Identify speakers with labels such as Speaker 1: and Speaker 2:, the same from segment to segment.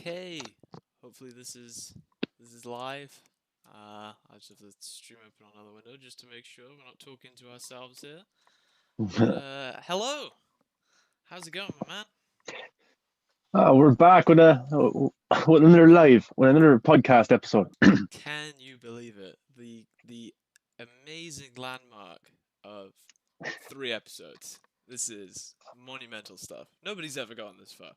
Speaker 1: Okay, hopefully this is live. I just have the stream open on another window just to make sure we're not talking to ourselves here. But hello, how's it going, my man?
Speaker 2: We're back with another podcast episode.
Speaker 1: Can you believe it? The amazing landmark of 3 episodes. This is monumental stuff. Nobody's ever gotten this far.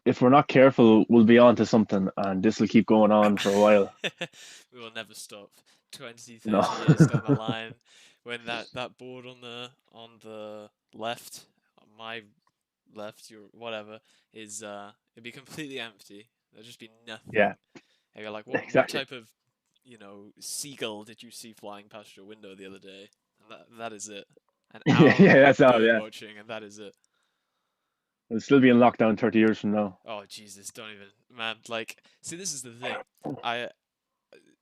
Speaker 2: If we're not careful, we'll be on to something, and this will keep going on for a while.
Speaker 1: We will never stop. 20,
Speaker 2: No.
Speaker 1: 30 years down the line, when that board on the left, on my left, your whatever, is it'd be completely empty. There'd just be nothing.
Speaker 2: Yeah,
Speaker 1: And you're like, what
Speaker 2: exactly.
Speaker 1: type of, seagull did you see flying past your window the other day? And that is it. An hour
Speaker 2: Yeah,
Speaker 1: of
Speaker 2: that's all.
Speaker 1: bird
Speaker 2: Yeah,
Speaker 1: watching, and that is it.
Speaker 2: we'll still be in lockdown 30 years from now.
Speaker 1: Oh Jesus, don't even, man. Like, see, this is the thing. I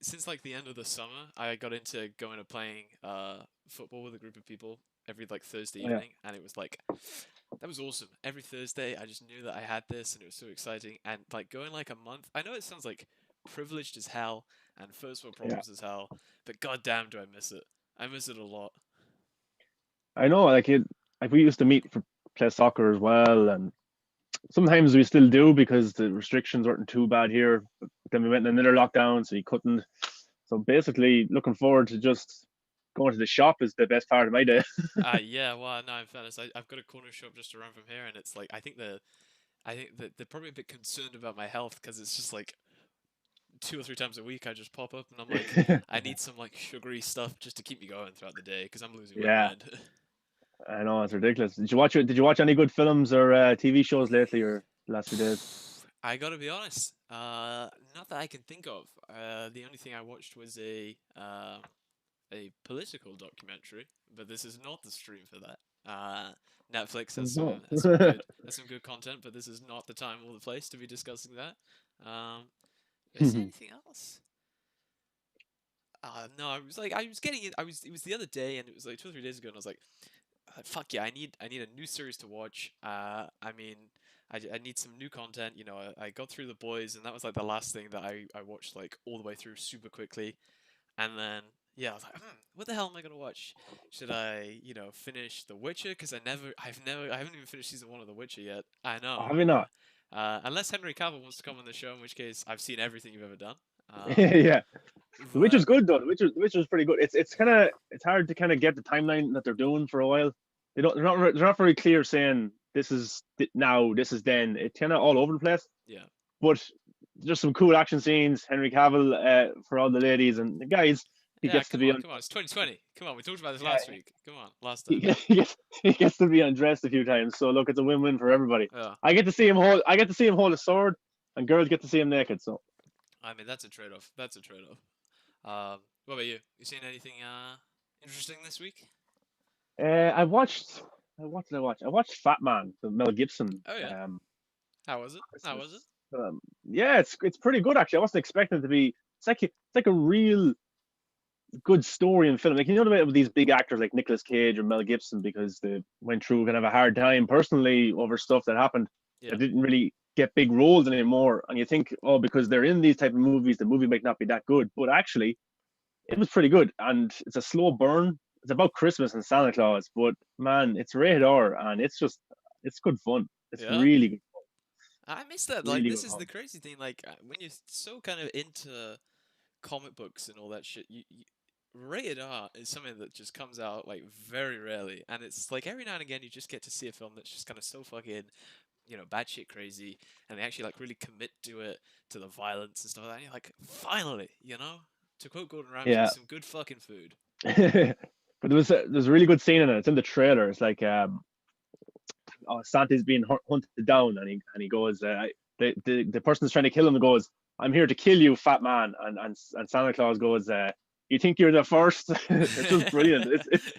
Speaker 1: since like the end of the summer, I got into going to playing football with a group of people every like Thursday
Speaker 2: Yeah,
Speaker 1: evening, and it was like that was awesome. Every Thursday, I just knew that I had this, and it was so exciting. And like going like a month, I know it sounds like privileged as hell and first world
Speaker 2: yeah.
Speaker 1: problems as hell, but goddamn, do I miss it? I miss it a lot.
Speaker 2: I know. Like we used to meet for play soccer as well, and sometimes we still do because the restrictions weren't too bad here. But then we went in another lockdown, so you couldn't. So basically, looking forward to just going to the shop is the best part of my day.
Speaker 1: Yeah, well, no, in fairness, I've got a corner shop just around from here, and it's like I think that they're probably a bit concerned about my health because it's just like 2 or 3 times a week I just pop up and I'm like, I need some like sugary stuff just to keep me going throughout the day because I'm losing my
Speaker 2: Yeah,
Speaker 1: mind.
Speaker 2: I know it's ridiculous. Did you watch it? Did you watch any good films or TV shows lately or the last few days?
Speaker 1: I gotta be honest, not that I can think of. The only thing I watched was a political documentary, but this is not the stream for that. Netflix has some
Speaker 2: No.
Speaker 1: has some good has some good content, but this is not the time or the place to be discussing that. Um, is there anything else? No, I was getting it. It was the other day, and it was like 2 or 3 days ago, and I was like, fuck yeah, I need a new series to watch. I mean, I need some new content. I got through The Boys, and that was like the last thing that I watched like all the way through super quickly. And then yeah, I was like, what the hell am I gonna watch? Should I, finish The Witcher? Because I haven't even finished season 1 of The Witcher yet. I know.
Speaker 2: Have you not?
Speaker 1: Unless Henry Cavill wants to come on the show, in which case I've seen everything you've ever done.
Speaker 2: Yeah, the
Speaker 1: But
Speaker 2: Witcher's good though. The Witcher's pretty good. It's hard to kind of get the timeline that they're doing for a while. They're not very clear saying this is now, this is then. It's kind of all over the place.
Speaker 1: yeah.
Speaker 2: But just some cool action scenes. Henry Cavill for all the ladies and the guys. He
Speaker 1: Yeah,
Speaker 2: gets to
Speaker 1: come
Speaker 2: be
Speaker 1: on,
Speaker 2: on.
Speaker 1: come on. It's 2020. Come on, we talked about this
Speaker 2: Yeah,
Speaker 1: last week. Come on, last
Speaker 2: he,
Speaker 1: time.
Speaker 2: he gets to be undressed a few times. So look, it's a win-win for everybody.
Speaker 1: Yeah.
Speaker 2: I get to see him hold a sword, and girls get to see him naked. So
Speaker 1: I mean, that's a trade-off. That's a trade-off. What about you? You seen anything interesting this week?
Speaker 2: I watched. What did I watch? I watched Fat Man, the Mel Gibson
Speaker 1: Oh yeah. How was it? How was it?
Speaker 2: Christmas. Yeah, it's pretty good actually. I wasn't expecting it to be. It's like a real good story and film. Like you know the way with these big actors like Nicolas Cage or Mel Gibson because they went through kind of a hard time personally over stuff that happened
Speaker 1: Yeah.
Speaker 2: that didn't really get big roles anymore. And you think, oh, because they're in these type of movies, the movie might not be that good. But actually, it was pretty good, and it's a slow burn. It's about Christmas and Santa Claus, but man, it's rated R, and it's good fun. It's
Speaker 1: Yeah.
Speaker 2: really good,
Speaker 1: I miss that. Like,
Speaker 2: really
Speaker 1: this
Speaker 2: good
Speaker 1: is the
Speaker 2: fun.
Speaker 1: crazy thing. Like, when you're so kind of into comic books and all that shit, rated R is something that just comes out like very rarely, and it's like every now and again you just get to see a film that's just kind of so fucking, batshit crazy, and they actually like really commit to it, to the violence and stuff like that. And you're like, finally, to quote Gordon Ramsay,
Speaker 2: Yeah,
Speaker 1: some good fucking food.
Speaker 2: but there's a really good scene in it. It's in the trailer. It's like Santa's being hunted down, and he goes, the person's trying to kill him goes, "I'm here to kill you, fat man," and Santa Claus goes, "You think you're the first?" It's just brilliant.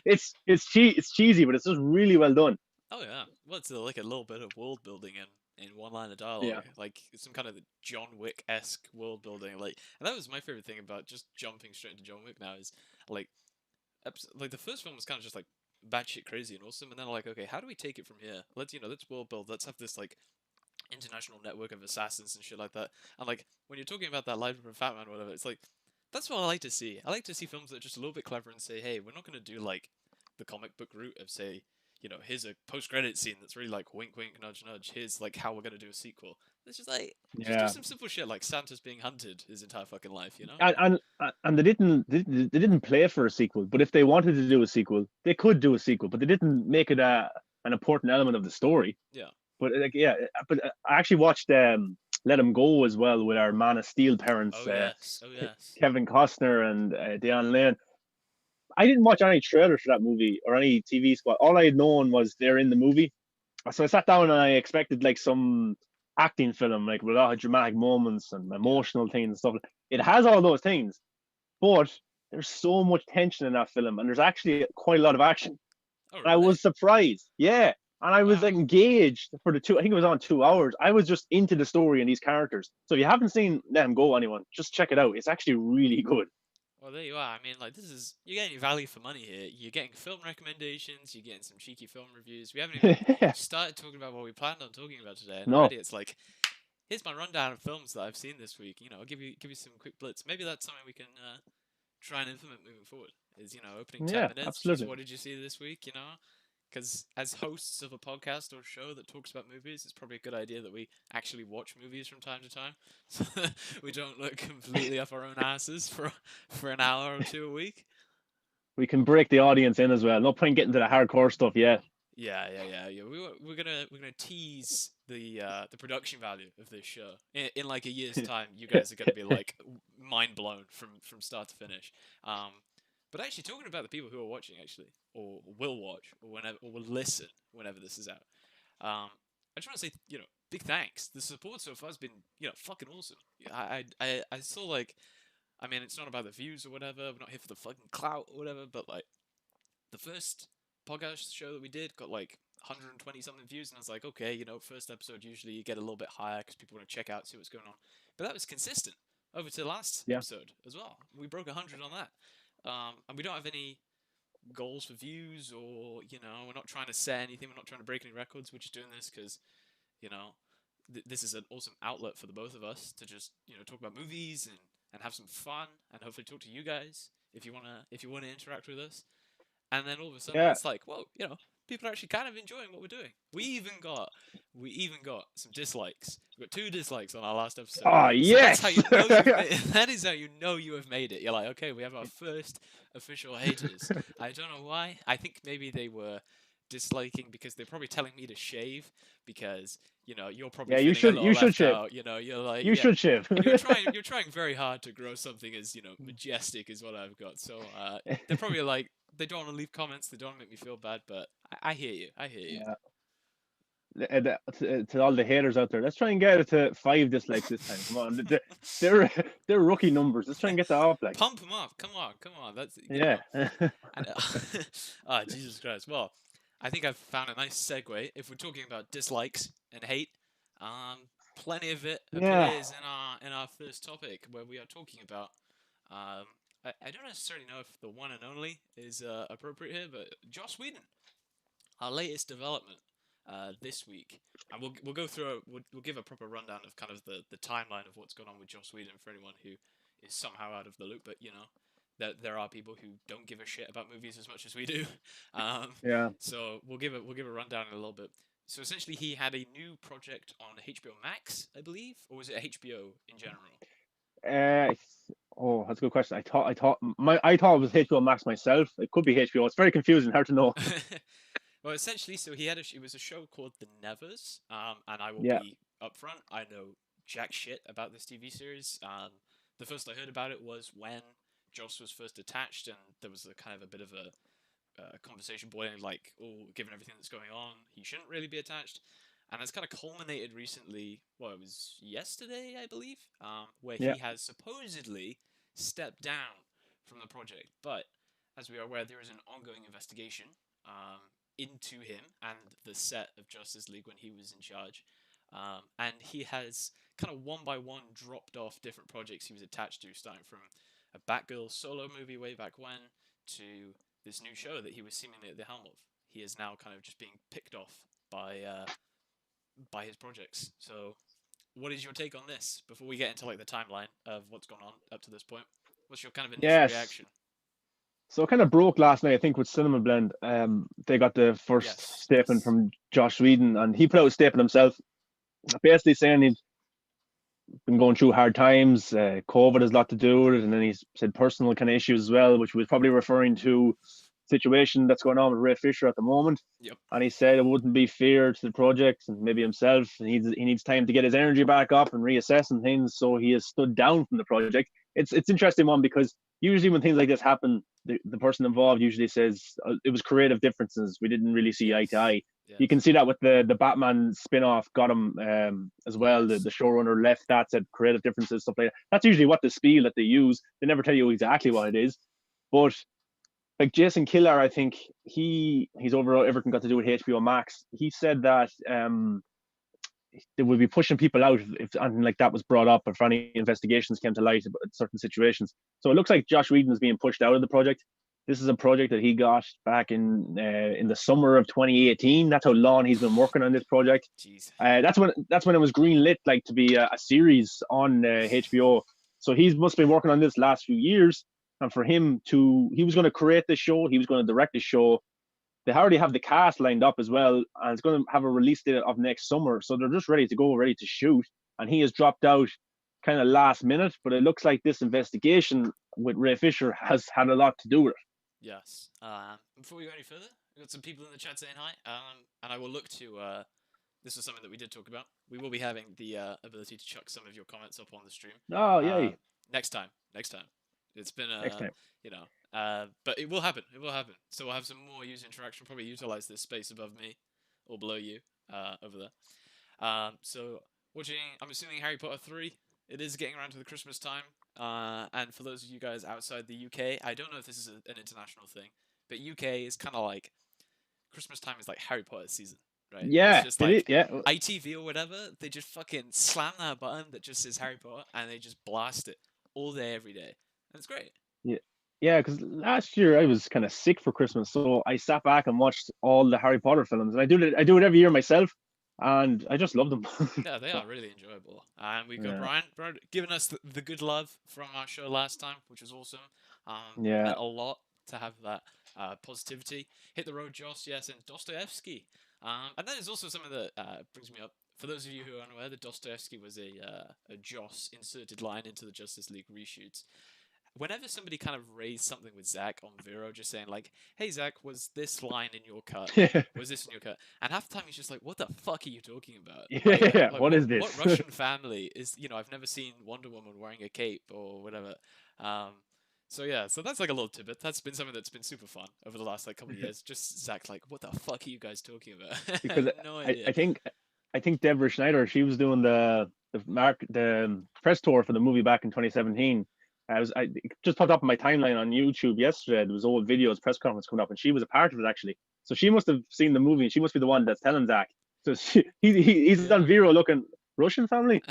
Speaker 2: It's cheesy, but it's just really well done.
Speaker 1: Oh yeah, well it's like a little bit of world building in one line of dialogue,
Speaker 2: Yeah,
Speaker 1: like some kind of John Wick esque world building. Like, and that was my favorite thing about just jumping straight into John Wick now is like, like the first film was kind of just like batshit crazy and awesome, and then like, okay, how do we take it from here? Let's world build. Let's have this like international network of assassins and shit like that. And like when you're talking about that Life of a Fat Man or whatever, it's like that's what I like to see. I like to see films that are just a little bit clever and say, hey, we're not going to do like the comic book route of say, here's a post-credit scene that's really like wink, wink, nudge, nudge. Here's like how we're going to do a sequel. It's just like just do
Speaker 2: Yeah.
Speaker 1: some simple shit like Santa's being hunted his entire fucking life, you know?
Speaker 2: And they didn't play for a sequel. But if they wanted to do a sequel, they could do a sequel. But they didn't make it an important element of the story.
Speaker 1: Yeah.
Speaker 2: But like, yeah, but I actually watched Let Him Go as well with our Man of Steel parents,
Speaker 1: Oh yes. Oh yes.
Speaker 2: Kevin Costner and Diane Lane. I didn't watch any trailers for that movie or any TV spot. All I had known was they're in the movie. So I sat down and I expected like some acting film, like with a lot of dramatic moments and
Speaker 1: Yeah.
Speaker 2: emotional things and stuff. It has all those things, but there's so much tension in that film, and there's actually quite a lot of action.
Speaker 1: Oh
Speaker 2: And I
Speaker 1: really?
Speaker 2: was surprised, yeah. And I was
Speaker 1: Wow.
Speaker 2: like engaged for the two. I think it was on 2 hours. I was just into the story and these characters. So if you haven't seen Let Him Go, anyone, just check it out. It's actually really good.
Speaker 1: Well, there you are. I mean, like, you're getting your value for money here. You're getting film recommendations, you're getting some cheeky film reviews. We haven't even started talking about what we planned on talking about today, and
Speaker 2: No,
Speaker 1: already it's like, here's my rundown of films that I've seen this week. I'll give you some quick blitz. Maybe that's something we can try and implement moving forward. Is opening ten
Speaker 2: yeah,
Speaker 1: minutes. Just
Speaker 2: absolutely.
Speaker 1: what did you see this week? Because as hosts of a podcast or show that talks about movies, it's probably a good idea that we actually watch movies from time to time, so we don't look completely up our own asses for an hour or two a week.
Speaker 2: We can break the audience in as well. No point getting to the hardcore stuff yet.
Speaker 1: Yeah. We're gonna tease the production value of this show. In like a year's time, you guys are gonna be like mind blown from start to finish. Um, but actually, talking about the people who are watching, actually, or will watch, or whenever, or will listen whenever this is out. I just want to say, big thanks. The support so far has been, fucking awesome. I saw like, I mean, it's not about the views or whatever. We're not here for the fucking clout or whatever. But like, the first podcast show that we did got like 120 something views, and I was like, okay, first episode usually you get a little bit higher because people want to check out, see what's going on. But that was consistent over to the last
Speaker 2: Yeah,
Speaker 1: episode as well. We broke 100 on that, and we don't have any goals for views, or we're not trying to set anything. We're not trying to break any records. We're just doing this because you know this is an awesome outlet for the both of us to just talk about movies and have some fun and hopefully talk to you guys if you wanna interact with us. And then all of a sudden,
Speaker 2: yeah.
Speaker 1: it's like, whoa, people are actually kind of enjoying what we're doing. We even got some dislikes. We got 2 dislikes on our last episode.
Speaker 2: Oh
Speaker 1: So that's how
Speaker 2: yes.
Speaker 1: you know you've made, that is how you know you have made it. You're like, okay, we have our first official haters. I don't know why. I think maybe they were disliking because they're probably telling me to shave because you're probably
Speaker 2: Yeah, you
Speaker 1: feeling a
Speaker 2: should.
Speaker 1: little
Speaker 2: You should
Speaker 1: left
Speaker 2: shiv.
Speaker 1: out. You're like,
Speaker 2: You
Speaker 1: yeah,
Speaker 2: should shiv.
Speaker 1: and you're trying very hard to grow something as majestic as what I've got. So they're probably like they don't want to leave comments. They don't want to make me feel bad. But I hear you. I hear you.
Speaker 2: Yeah. To all the haters out there, let's try and get it to 5 dislikes this time. Come on, they're they're rookie numbers. Let's try and get that up. Like,
Speaker 1: Pump them up. Come on, come on. That's
Speaker 2: yeah,
Speaker 1: And, Jesus Christ. Well, I think I've found a nice segue. If we're talking about dislikes and hate, plenty of it
Speaker 2: yeah,
Speaker 1: appears in our first topic where we are talking about. I don't necessarily know if the one and only is appropriate here, but Joss Whedon, our latest development this week, and we'll go through we'll give a proper rundown of kind of the timeline of what's going on with Joss Whedon for anyone who is somehow out of the loop. But there are people who don't give a shit about movies as much as we do. Um,
Speaker 2: yeah.
Speaker 1: so we'll give a rundown in a little bit. So essentially, he had a new project on HBO Max, I believe, or was it HBO in general?
Speaker 2: Uh, oh, that's a good question. I thought it was HBOMax myself. It could be HBO. It's very confusing, hard to know.
Speaker 1: Well, essentially, so it was a show called The Nevers, and I will
Speaker 2: Yeah,
Speaker 1: be upfront. I know jack shit about this TV series. The first I heard about it was when Joss was first attached, and there was a kind of a bit of a conversation boiling, like, oh, given everything that's going on, he shouldn't really be attached. And it's kind of culminated recently. Well, it was yesterday, I believe, where
Speaker 2: yeah,
Speaker 1: he has supposedly stepped down from the project. But as we are aware, there is an ongoing investigation into him and the set of Justice League when he was in charge. And he has kind of one by one dropped off different projects he was attached to, starting from a Batgirl solo movie way back when to this new show that he was seemingly at the helm of. He is now kind of just being picked off by by his projects. So, what is your take on this before we get into like the timeline of what's gone on up to this point? What's your kind of initial
Speaker 2: Yes.
Speaker 1: reaction?
Speaker 2: So it kind of broke last night, I think, with Cinema Blend. They got the first
Speaker 1: Yes,
Speaker 2: statement
Speaker 1: yes.
Speaker 2: from Joss Whedon, and he put out a statement himself, basically saying he'd been going through hard times. COVID has a lot to do with it, and then he said personal kind of issues as well, which was probably referring to situation that's going on with Ray Fisher at the moment.
Speaker 1: Yep.
Speaker 2: And he said it wouldn't be fair to the project and maybe himself. He needs time to get his energy back up and reassess and things. So he has stood down from the project. It's interesting one because usually when things like this happen, the person involved usually says it was creative differences. We didn't really see eye to
Speaker 1: Yes.
Speaker 2: eye. You can
Speaker 1: Yes.
Speaker 2: see that with the Batman spin-off got him as well. The
Speaker 1: Yes.
Speaker 2: showrunner left that, said creative differences, stuff like that. That's usually what the spiel that they use. They never tell you exactly what it is. But like Jason Killar, I think he's over everything got to do with HBOMax. He said that they would be pushing people out if anything like that was brought up, or if any investigations came to light about certain situations. So it looks like Josh Whedon is being pushed out of the project. This is a project that he got back in the summer of 2018. That's how long he's been working on this project.
Speaker 1: Jeez.
Speaker 2: That's when it was greenlit, like to be a series on HBO. So he must have been working on this last few years. And for him to, he was going to create the show, he was going to direct the show. They already have the cast lined up as well, and it's going to have a release date of next summer. So they're just ready to go, ready to shoot. And he has dropped out kind of last minute, but it looks like this investigation with Ray Fisher has had a lot to do with it.
Speaker 1: Yes. Before we go any further, we've got some people in the chat saying hi. And I will look to. This is something that we did talk about. We will be having the ability to chuck some of your comments up on the stream.
Speaker 2: Oh,
Speaker 1: Uh,
Speaker 2: yay.
Speaker 1: next time. Next time. It's been
Speaker 2: Next time.
Speaker 1: you know, but it will happen. It will happen. So we'll have some more user interaction. Probably utilize this space above me or below you, over there. So watching. I'm assuming Harry Potter 3. It is getting around to the Christmas time. And for those of you guys outside the UK, I don't know if this is an international thing, but UK is kind of like Christmas time is like Harry Potter season, right? It's
Speaker 2: Yeah,
Speaker 1: just
Speaker 2: it is.
Speaker 1: like
Speaker 2: Yeah.
Speaker 1: ITV or whatever, they just fucking slam that button that just says Harry Potter and they just blast it all day, every day. And it's great.
Speaker 2: Yeah. Yeah, because last year I was kind of sick for Christmas, so I sat back and watched all the Harry Potter films, and I do it every year myself, and I just love them.
Speaker 1: Yeah, they
Speaker 2: So
Speaker 1: are really enjoyable. And we've got
Speaker 2: yeah,
Speaker 1: Brian giving us the good love from our show last time, which was awesome.
Speaker 2: yeah,
Speaker 1: Meant a lot to have that positivity. Hit the road, Joss, yes, and Dostoevsky. And that is also something that brings me up. For those of you who are unaware, that Dostoevsky was a Joss inserted line into the Justice League reshoots. Whenever somebody kind of raised something with Zach on Vero, just saying like, "Hey Zach, was this line in your cut?
Speaker 2: yeah,
Speaker 1: Was this in your cut?" And half the time he's just like, "What the fuck are you talking about?
Speaker 2: yeah.
Speaker 1: Like
Speaker 2: What is
Speaker 1: what
Speaker 2: this?
Speaker 1: Russian family is? I've never seen Wonder Woman wearing a cape or whatever." Um, so yeah, so that's like a little tidbit. That's been something that's been super fun over the last like couple of years. Just Zach like, "What the fuck are you guys talking about?" I have
Speaker 2: Because
Speaker 1: no
Speaker 2: I,
Speaker 1: idea.
Speaker 2: I think I think Deborah Schneider, she was doing the press tour for the movie back in 2017. It just popped up on my timeline on YouTube yesterday. There was old videos, press conference coming up, and she was a part of it actually. So she must have seen the movie, and she must be the one that's telling Zach. So he's on
Speaker 1: Yeah.
Speaker 2: Vero looking Russian family.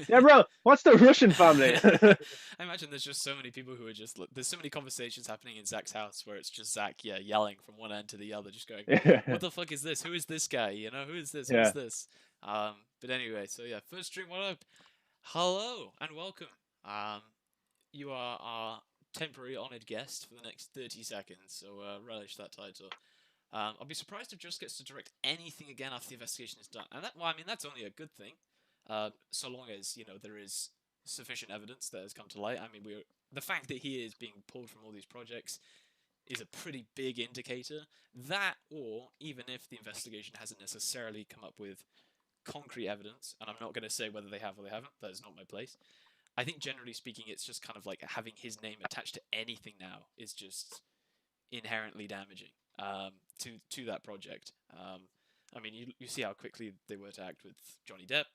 Speaker 2: Yeah, bro, what's the Russian family?
Speaker 1: I imagine there's just so many people who are just there's so many conversations happening in Zach's house where it's just Zach, yeah, yelling from one end to the other, just going, "What the fuck is this? Who is this guy? Who is this? Who is
Speaker 2: Yeah.
Speaker 1: this?" But anyway, so yeah, first stream, what up? Hello and welcome. Um, you are our temporary honoured guest for the next 30 seconds, so relish that title. I'll be surprised if Just gets to direct anything again after the investigation is done, and I mean, that's only a good thing, so long as there is sufficient evidence that has come to light. I mean, the fact that he is being pulled from all these projects is a pretty big indicator. That, or even if the investigation hasn't necessarily come up with concrete evidence, and I'm not going to say whether they have or they haven't. That is not my place. I think generally speaking, it's just kind of like having his name attached to anything now is just inherently damaging, to that project. I mean, you see how quickly they were to act with Johnny Depp,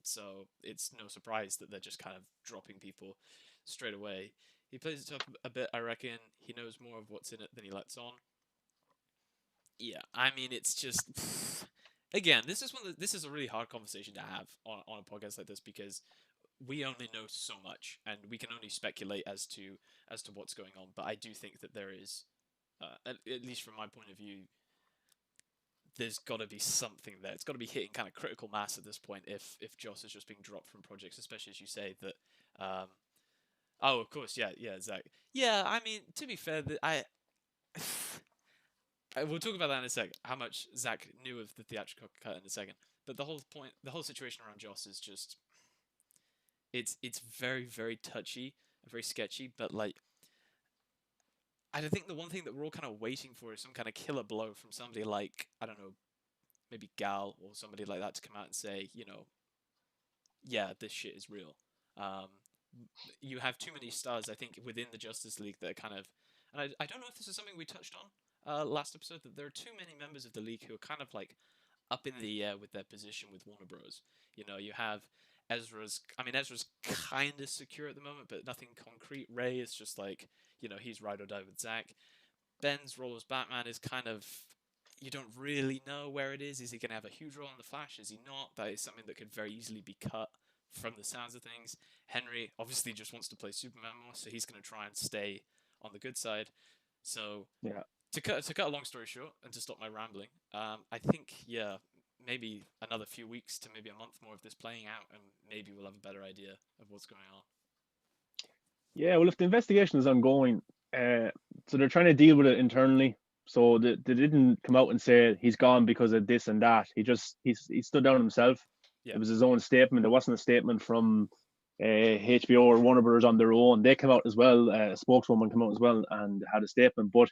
Speaker 1: so it's no surprise that they're just kind of dropping people straight away. He plays it up a bit, I reckon. He knows more of what's in it than he lets on. Yeah, I mean, it's just again, this is a really hard conversation to have on a podcast like this because we only know so much and we can only speculate as to what's going on. But I do think that there is, at least from my point of view, there's got to be something there. It's got to be hitting kind of critical mass at this point if Joss is just being dropped from projects, especially as you say that. Um, oh, of course, yeah, yeah, Zach. Yeah, I mean, to be fair, we'll talk about that in a second. How much Zach knew of the theatrical cut in a second. But the whole point, the whole situation around Joss is just it's very very touchy, very sketchy. But like, I think the one thing that we're all kind of waiting for is some kind of killer blow from somebody like I don't know, maybe Gal or somebody like that to come out and say, yeah, this shit is real. Um, you have too many stars, I think, within the Justice League that are kind of, and I don't know if this is something we touched on last episode, that there are too many members of the league who are kind of like up in the air with their position with Warner Bros. You have Ezra's kind of secure at the moment, but nothing concrete. Ray is just like, he's ride or die with Zack. Ben's role as Batman is kind of, you don't really know where it is. Is he going to have a huge role in the Flash? Is he not? That is something that could very easily be cut from the sounds of things. Henry obviously just wants to play Superman more, so he's going to try and stay on the good side. So
Speaker 2: Yeah.
Speaker 1: to cut a long story short and to stop my rambling, I think maybe another few weeks to maybe a month more of this playing out, and maybe we'll have a better idea of what's going on.
Speaker 2: Yeah, well, if the investigation is ongoing, so they're trying to deal with it internally. So they didn't come out and say he's gone because of this and that. He stood down himself.
Speaker 1: Yeah,
Speaker 2: It was his own statement. It wasn't a statement from HBO or Warner Brothers on their own. They came out as well. A spokeswoman came out as well and had a statement. But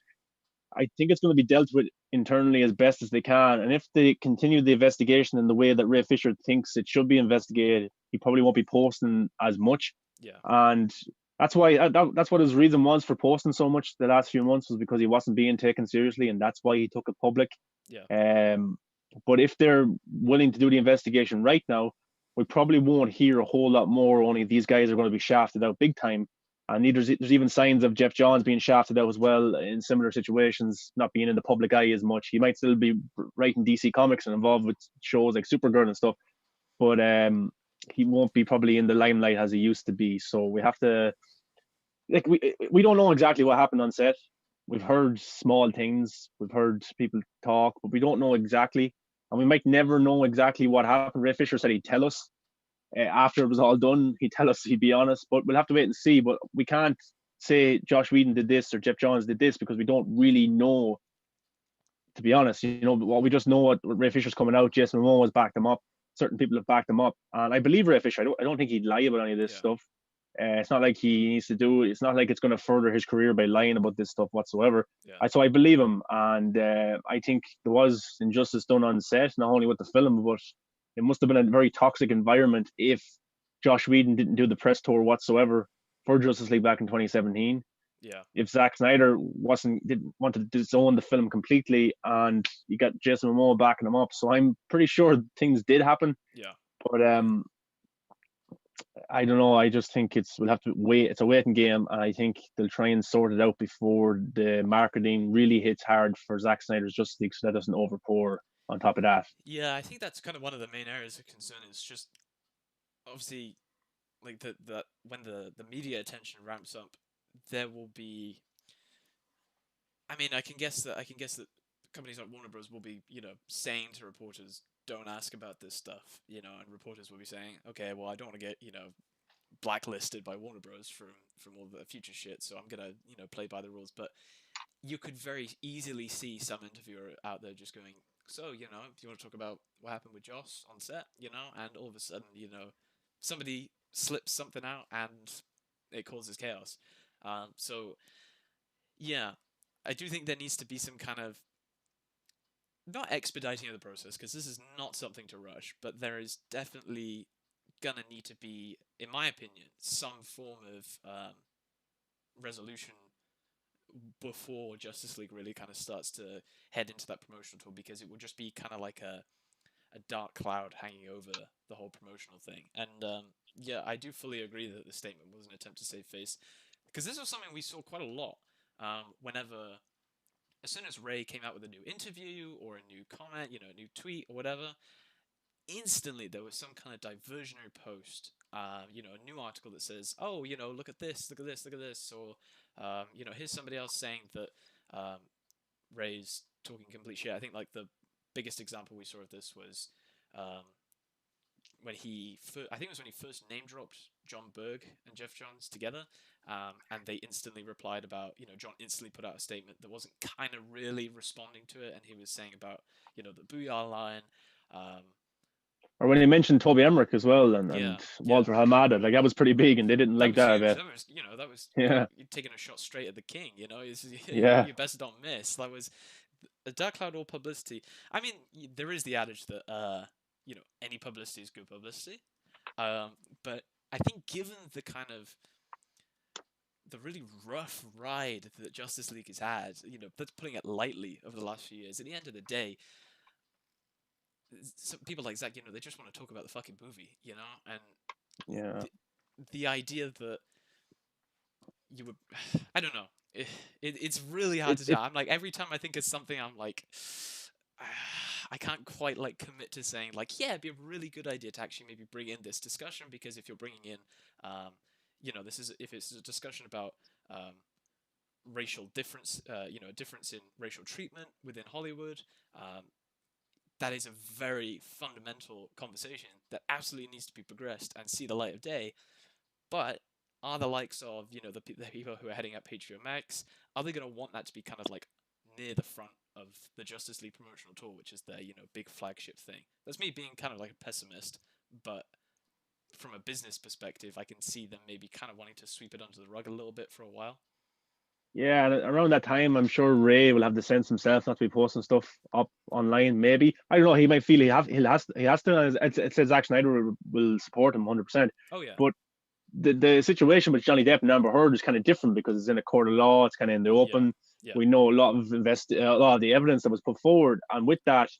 Speaker 2: I think it's going to be dealt with internally as best as they can. And if they continue the investigation in the way that Ray Fisher thinks it should be investigated, he probably won't be posting as much.
Speaker 1: yeah,
Speaker 2: And that's what his reason was for posting so much the last few months, was because he wasn't being taken seriously, and that's why he took it public.
Speaker 1: yeah,
Speaker 2: Um, but if they're willing to do the investigation right now, we probably won't hear a whole lot more. Only these guys are going to be shafted out big time. And there's even signs of Jeff Johns being shafted out as well in similar situations, not being in the public eye as much. He might still be writing DC comics and involved with shows like Supergirl and stuff, but he won't be probably in the limelight as he used to be. So we have to, like, we don't know exactly what happened on set. We've heard small things, we've heard people talk, but we don't know exactly, and we might never know exactly what happened. Ray Fisher said he'd tell us after it was all done. He'd tell us, he'd be honest, but we'll have to wait and see. But we can't say Joss Whedon did this or Jeff Johns did this, because we don't really know, to be honest. What we just know, what Ray Fisher's coming out. Jason Momoa has backed him up. Certain people have backed him up, and I believe Ray Fisher. I don't think he'd lie about any of this
Speaker 1: yeah,
Speaker 2: stuff. It's not like he needs to do. It's not like it's going to further his career by lying about this stuff whatsoever.
Speaker 1: yeah,
Speaker 2: So I believe him, and I think there was injustice done on set, not only with the film, but it must have been a very toxic environment if Joss Whedon didn't do the press tour whatsoever for Justice League back in 2017.
Speaker 1: yeah,
Speaker 2: If Zack Snyder didn't want to disown the film completely, and you got Jason Momoa backing him up, so I'm pretty sure things did happen.
Speaker 1: yeah.
Speaker 2: But I don't know. I just think we'll have to wait. It's a waiting game, and I think they'll try and sort it out before the marketing really hits hard for Zack Snyder's Justice League, so that doesn't overpour on top of that.
Speaker 1: Yeah, I think that's kind of one of the main areas of concern. Is just obviously like the when the media attention ramps up, there will be. I mean, I can guess that companies like Warner Bros. Will be saying to reporters, don't ask about this stuff, and reporters will be saying, okay, well, I don't want to get blacklisted by Warner Bros. from all the future shit, so I'm gonna play by the rules. But you could very easily see some interviewer out there just going, so do you want to talk about what happened with Joss on set, and all of a sudden somebody slips something out and it causes chaos. So yeah, I do think there needs to be some kind of not expediting of the process, because this is not something to rush, but there is definitely gonna need to be, in my opinion, some form of resolution before Justice League really kind of starts to head into that promotional tour, because it will just be kind of like a dark cloud hanging over the whole promotional thing. And yeah, I do fully agree that the statement was an attempt to save face, because this was something we saw quite a lot whenever, as soon as Ray came out with a new interview or a new comment, a new tweet or whatever, instantly there was some kind of diversionary post, a new article that says, oh, look at this, look at this, look at this, or, here's somebody else saying that Ray's talking complete shit. I think like biggest example we saw of this was um, when I think it was when he first name dropped John Berg and Jeff Johns together, and they instantly replied about, John instantly put out a statement that wasn't kind of really responding to it, and he was saying about, the Booyah line. Um,
Speaker 2: Or when he mentioned Toby Emmerich as well, and,
Speaker 1: yeah,
Speaker 2: and
Speaker 1: yeah,
Speaker 2: Walter Hamada, like that was pretty big, and they didn't
Speaker 1: that
Speaker 2: like
Speaker 1: was
Speaker 2: that a
Speaker 1: huge.
Speaker 2: bit.
Speaker 1: That was
Speaker 2: Yeah,
Speaker 1: taking a shot straight at the king.
Speaker 2: yeah.
Speaker 1: You best don't miss. That was a Dark Cloud all publicity. I mean, there is the adage that any publicity is good publicity. Um, but I think given the kind of the really rough ride that Justice League has had, that's putting it lightly over the last few years. At the end of the day, some people like Zach, they just want to talk about the fucking movie, and
Speaker 2: Yeah.
Speaker 1: the idea that you would, I don't know, it's really hard
Speaker 2: It,
Speaker 1: to
Speaker 2: it
Speaker 1: tell. I'm like, every time I think of something, I'm like, I can't quite like commit to saying like, yeah, it'd be a really good idea to actually maybe bring in this discussion, because if you're bringing in, this is if it's a discussion about racial difference, a difference in racial treatment within Hollywood, that is a very fundamental conversation that absolutely needs to be progressed and see the light of day. But are the likes of, the people who are heading up HBOMax, are they going to want that to be kind of like near the front of the Justice League promotional tour, which is their, big flagship thing? That's me being kind of like a pessimist, but from a business perspective, I can see them maybe kind of wanting to sweep it under the rug a little bit for a while.
Speaker 2: Yeah, and around that time, I'm sure Ray will have the sense himself not to be posting stuff up online. Maybe I don't know. He might feel he has to. It says Zack Snyder will support him 100%.
Speaker 1: Oh yeah,
Speaker 2: But the situation with Johnny Depp and Amber Heard is kind of different because it's in a court of law. It's kind of in the
Speaker 1: yeah,
Speaker 2: open.
Speaker 1: yeah,
Speaker 2: We know a lot of the evidence that was put forward, and with that,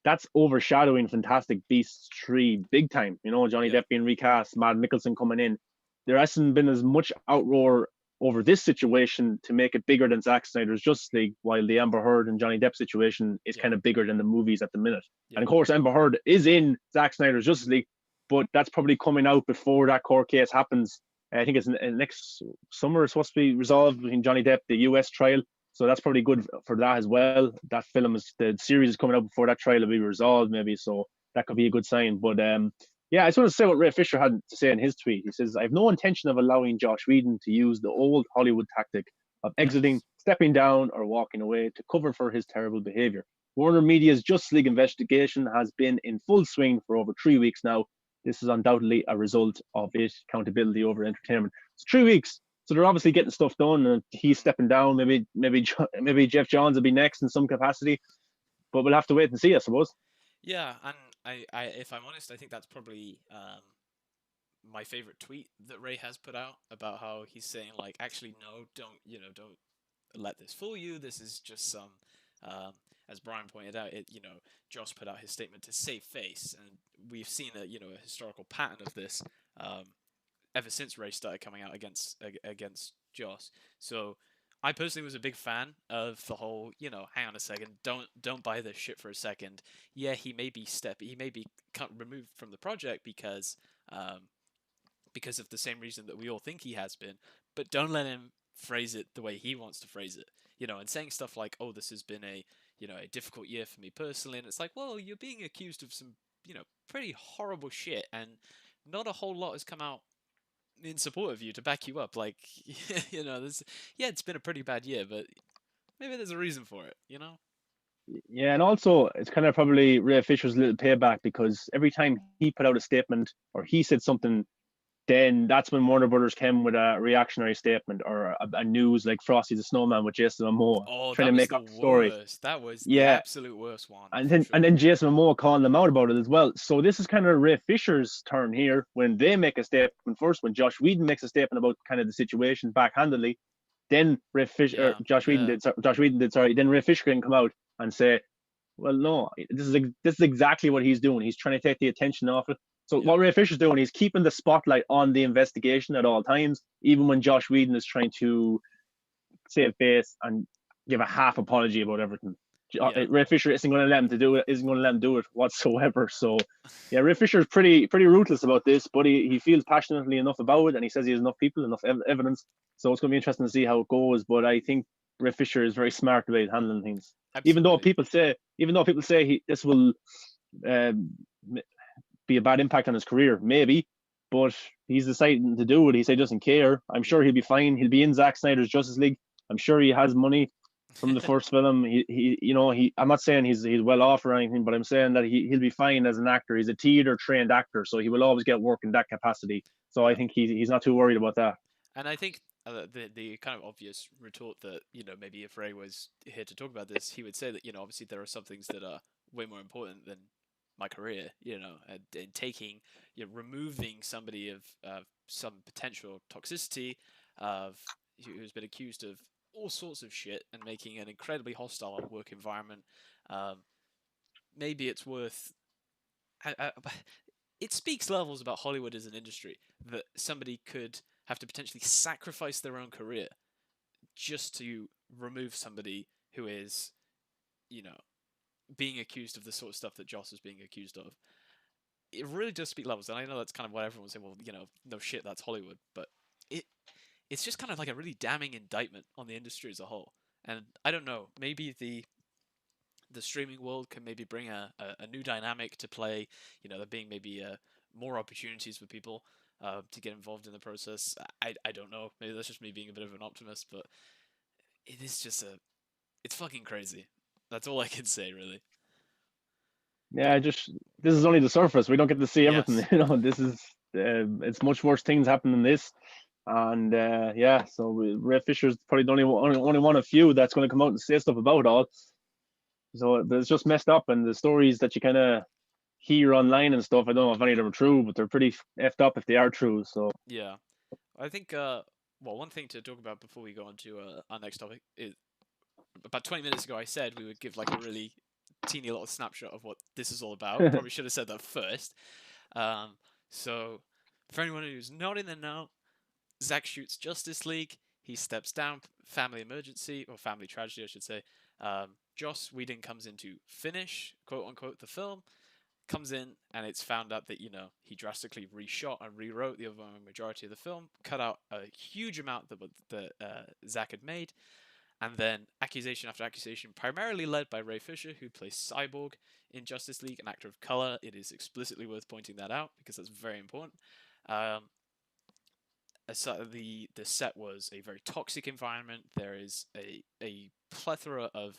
Speaker 2: that's overshadowing Fantastic Beasts 3 big time. Johnny
Speaker 1: yeah,
Speaker 2: Depp being recast, Matt Nicholson coming in. There hasn't been as much outroar over this situation to make it bigger than Zack Snyder's Justice League, while the Amber Heard and Johnny Depp situation is
Speaker 1: yeah,
Speaker 2: kind of bigger than the movies at the minute.
Speaker 1: yeah,
Speaker 2: And of course, Amber Heard is in Zack Snyder's Justice League, but that's probably coming out before that court case happens. I think it's next summer. It's supposed to be resolved between Johnny Depp, the US trial. So that's probably good for that as well. That the series is coming out before that trial will be resolved, maybe. So that could be a good sign. But yeah, I just want to say what Ray Fisher had to say in his tweet. He says, "I have no intention of allowing Joss Whedon to use the old Hollywood tactic of exiting, stepping down, or walking away to cover for his terrible behavior. Warner Media's Justice League investigation has been in full swing for over 3 weeks now. This is undoubtedly a result of it, accountability over entertainment." It's 3 weeks. So they're obviously getting stuff done, and he's stepping down. Maybe Jeff Johns will be next in some capacity, but we'll have to wait and see, I suppose.
Speaker 1: yeah. And if I'm honest, I think that's probably my favorite tweet that Ray has put out about how he's saying like, actually, no, don't let this fool you. This is just some, as Brian pointed out, Joss put out his statement to save face, and we've seen a historical pattern of this ever since Ray started coming out against Joss. So I personally was a big fan of the whole, hang on a second, don't buy this shit for a second. Yeah, he may be removed from the project because of the same reason that we all think he has been, but don't let him phrase it the way he wants to phrase it. And saying stuff like, "Oh, this has been a difficult year for me personally," and it's like, well, you're being accused of some, pretty horrible shit, and not a whole lot has come out in support of you to back you up. Like, it's been a pretty bad year, but maybe there's a reason for it.
Speaker 2: Yeah, and also it's kind of probably Ray Fisher's little payback because every time he put out a statement or he said something, then that's when Warner Brothers came with a reactionary statement or a news like Frosty the Snowman with Jason Momoa
Speaker 1: Oh,
Speaker 2: trying
Speaker 1: that
Speaker 2: to
Speaker 1: was
Speaker 2: make
Speaker 1: the
Speaker 2: up the story.
Speaker 1: worst. That was the
Speaker 2: Yeah,
Speaker 1: absolute worst one,
Speaker 2: and
Speaker 1: for
Speaker 2: then
Speaker 1: sure.
Speaker 2: Jason Momoa calling them out about it as well. So this is kind of Ray Fisher's turn here when they make a statement first. When Josh Whedon makes a statement about kind of the situation backhandedly, then
Speaker 1: Yeah, yeah,
Speaker 2: Josh Whedon did, sorry. Then Ray Fisher can come out and say, "Well, no, this is exactly what he's doing. He's trying to take the attention off it." So
Speaker 1: yeah,
Speaker 2: what Ray Fisher's doing, he's keeping the spotlight on the investigation at all times, even when Josh Whedon is trying to save face and give a half apology about everything.
Speaker 1: yeah,
Speaker 2: Ray Fisher isn't going to let him to do it. Isn't going to let him do it whatsoever. So, yeah, Ray Fisher is pretty ruthless about this, but he feels passionately enough about it, and he says he has enough people, enough evidence. So it's going to be interesting to see how it goes. But I think Ray Fisher is very smart about handling things.
Speaker 1: Absolutely.
Speaker 2: Even though people say this will um, be a bad impact on his career, maybe, but he's deciding to do it. He said he doesn't care. I'm sure
Speaker 1: Yeah.
Speaker 2: he'll be fine. He'll be in Zack Snyder's Justice League. I'm sure he has money from the first film. I'm not saying he's well off or anything, but I'm saying that he'll be fine as an actor. He's a theater trained actor, so he will always get work in that capacity. So I
Speaker 1: Yeah.
Speaker 2: think he's not too worried about that.
Speaker 1: And I think the kind of obvious retort that maybe if Ray was here to talk about this, he would say that obviously there are some things that are way more important than my career, and taking removing somebody of some potential toxicity of who's been accused of all sorts of shit and making an incredibly hostile work environment. Um, Maybe it's worth. It speaks levels about Hollywood as an industry that somebody could have to potentially sacrifice their own career just to remove somebody who is, you know, being accused of the sort of stuff that Joss is being accused of. It really does speak levels, and I know that's kind of what everyone's saying. Well, no shit, that's Hollywood, but it it's just kind of like a really damning indictment on the industry as a whole. And I don't know, maybe the streaming world can maybe bring a new dynamic to play. There being maybe more opportunities for people to get involved in the process. I don't know. Maybe that's just me being a bit of an optimist, but it is just it's fucking crazy. That's all I can say, really. But
Speaker 2: Yeah, just this is only the surface. We don't get to see everything.
Speaker 1: yes,
Speaker 2: This is it's much worse things happen than this. And yeah, so Ray Fisher's probably the only one of few that's going to come out and say stuff about it all. So it's just messed up, and the stories that you kind of hear online and stuff, I don't know if any of them are true, but they're pretty effed up if they are true. So
Speaker 1: yeah. I think well, one thing to talk about before we go on to our next topic is about 20 minutes ago I said we would give like a really teeny little snapshot of what this is all about. Probably should have said that first. Um, so, for anyone who's not in the know, Zack shoots Justice League. He steps down, family emergency, or family tragedy, I should say. Joss Whedon comes in to finish, quote unquote, the film. Comes in, and it's found out that, he drastically reshot and rewrote the overwhelming majority of the film, cut out a huge amount that Zack had made, and then accusation after accusation, primarily led by Ray Fisher, who plays Cyborg in Justice League, an actor of color. It is explicitly worth pointing that out because that's very important. Um, so the set was a very toxic environment. There is a plethora of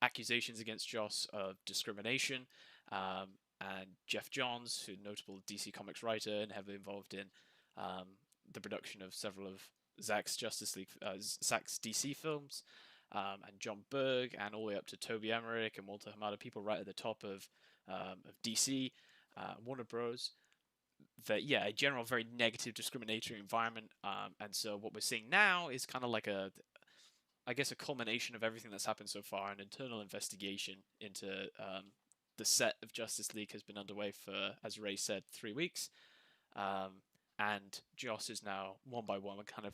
Speaker 1: accusations against Joss of discrimination. And Jeff Johns, who notable DC Comics writer and heavily involved in the production of several of Zack's Justice League, Zack's DC films, and John Berg, and all the way up to Toby Emmerich and Walter Hamada, people right at the top of DC, Warner Bros. That yeah, a general very negative discriminatory environment, and so what we're seeing now is kind of like I guess a culmination of everything that's happened so far. An internal investigation into the set of Justice League has been underway for, as Ray said, 3 weeks, and Joss is now one by one kind of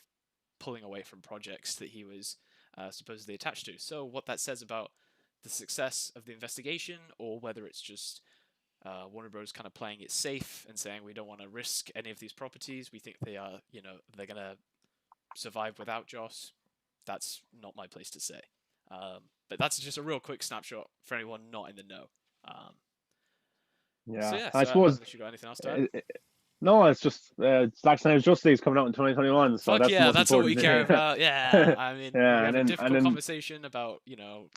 Speaker 1: pulling away from projects that he was supposedly attached to. So what that says about the success of the investigation, or whether it's just Warner Bros. Kind of playing it safe and saying we don't want to risk any of these properties. We think they are, they're gonna survive without Joss. That's not my place to say. But that's just a real quick snapshot for anyone not in the know. Um, so
Speaker 2: yeah,
Speaker 1: yeah,
Speaker 2: I
Speaker 1: so I don't
Speaker 2: suppose
Speaker 1: know if you got anything else to add.
Speaker 2: no, it's just Zack Snyder's Justice League is coming out in 2021, so
Speaker 1: Fuck
Speaker 2: that's the
Speaker 1: yeah,
Speaker 2: most
Speaker 1: that's all we
Speaker 2: important
Speaker 1: care
Speaker 2: thing.
Speaker 1: about. Yeah, I mean, we
Speaker 2: Yeah,
Speaker 1: have a
Speaker 2: and
Speaker 1: difficult
Speaker 2: then
Speaker 1: conversation about